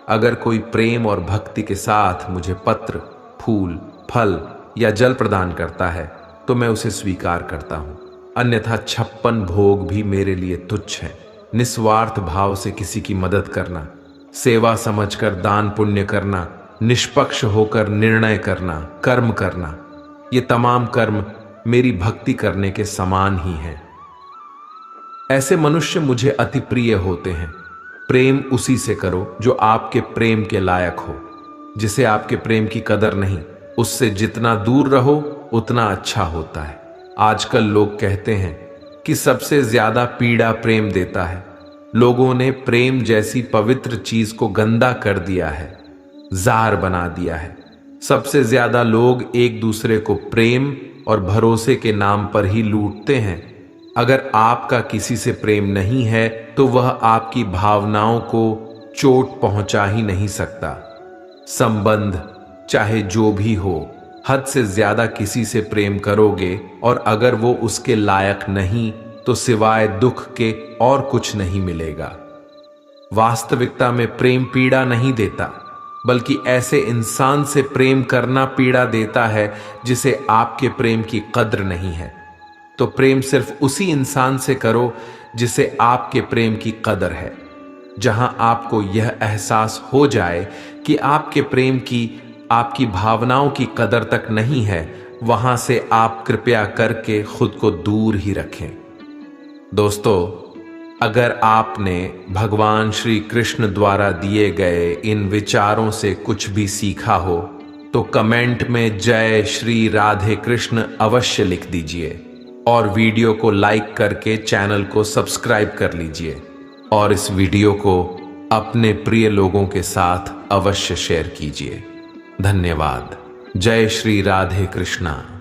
[SPEAKER 1] अगर कोई प्रेम और भक्ति के साथ मुझे पत्र, फूल, फल या जल प्रदान करता है तो मैं उसे स्वीकार करता हूं, अन्यथा 56 भोग भी मेरे लिए तुच्छ हैं। निस्वार्थ भाव से किसी की मदद करना, सेवा समझकर दान पुण्य करना, निष्पक्ष होकर निर्णय करना, कर्म करना, ये तमाम कर्म मेरी भक्ति करने के समान ही हैं। ऐसे मनुष्य मुझे अति प्रिय होते हैं। प्रेम उसी से करो जो आपके प्रेम के लायक हो। जिसे आपके प्रेम की कदर नहीं, उससे जितना दूर रहो उतना अच्छा होता है। आजकल लोग कहते हैं कि सबसे ज्यादा पीड़ा प्रेम देता है। लोगों ने प्रेम जैसी पवित्र चीज को गंदा कर दिया है, जार बना दिया है। सबसे ज्यादा लोग एक दूसरे को प्रेम और भरोसे के नाम पर ही लूटते हैं। अगर आपका किसी से प्रेम नहीं है तो वह आपकी भावनाओं को चोट पहुंचा ही नहीं सकता। संबंध चाहे जो भी हो, हद से ज्यादा किसी से प्रेम करोगे और अगर वो उसके लायक नहीं तो सिवाय दुख के और कुछ नहीं मिलेगा। वास्तविकता में प्रेम पीड़ा नहीं देता, बल्कि ऐसे इंसान से प्रेम करना पीड़ा देता है जिसे आपके प्रेम की कद्र नहीं है। तो प्रेम सिर्फ उसी इंसान से करो जिसे आपके प्रेम की कदर है। जहां आपको यह एहसास हो जाए कि आपके प्रेम की, आपकी भावनाओं की कदर तक नहीं है, वहां से आप कृपया करके खुद को दूर ही रखें। दोस्तों, अगर आपने भगवान श्री कृष्ण द्वारा दिए गए इन विचारों से कुछ भी सीखा हो तो कमेंट में जय श्री राधे कृष्ण अवश्य लिख दीजिए और वीडियो को लाइक करके चैनल को सब्सक्राइब कर लीजिए और इस वीडियो को अपने प्रिय लोगों के साथ अवश्य शेयर कीजिए। धन्यवाद। जय श्री राधे कृष्णा।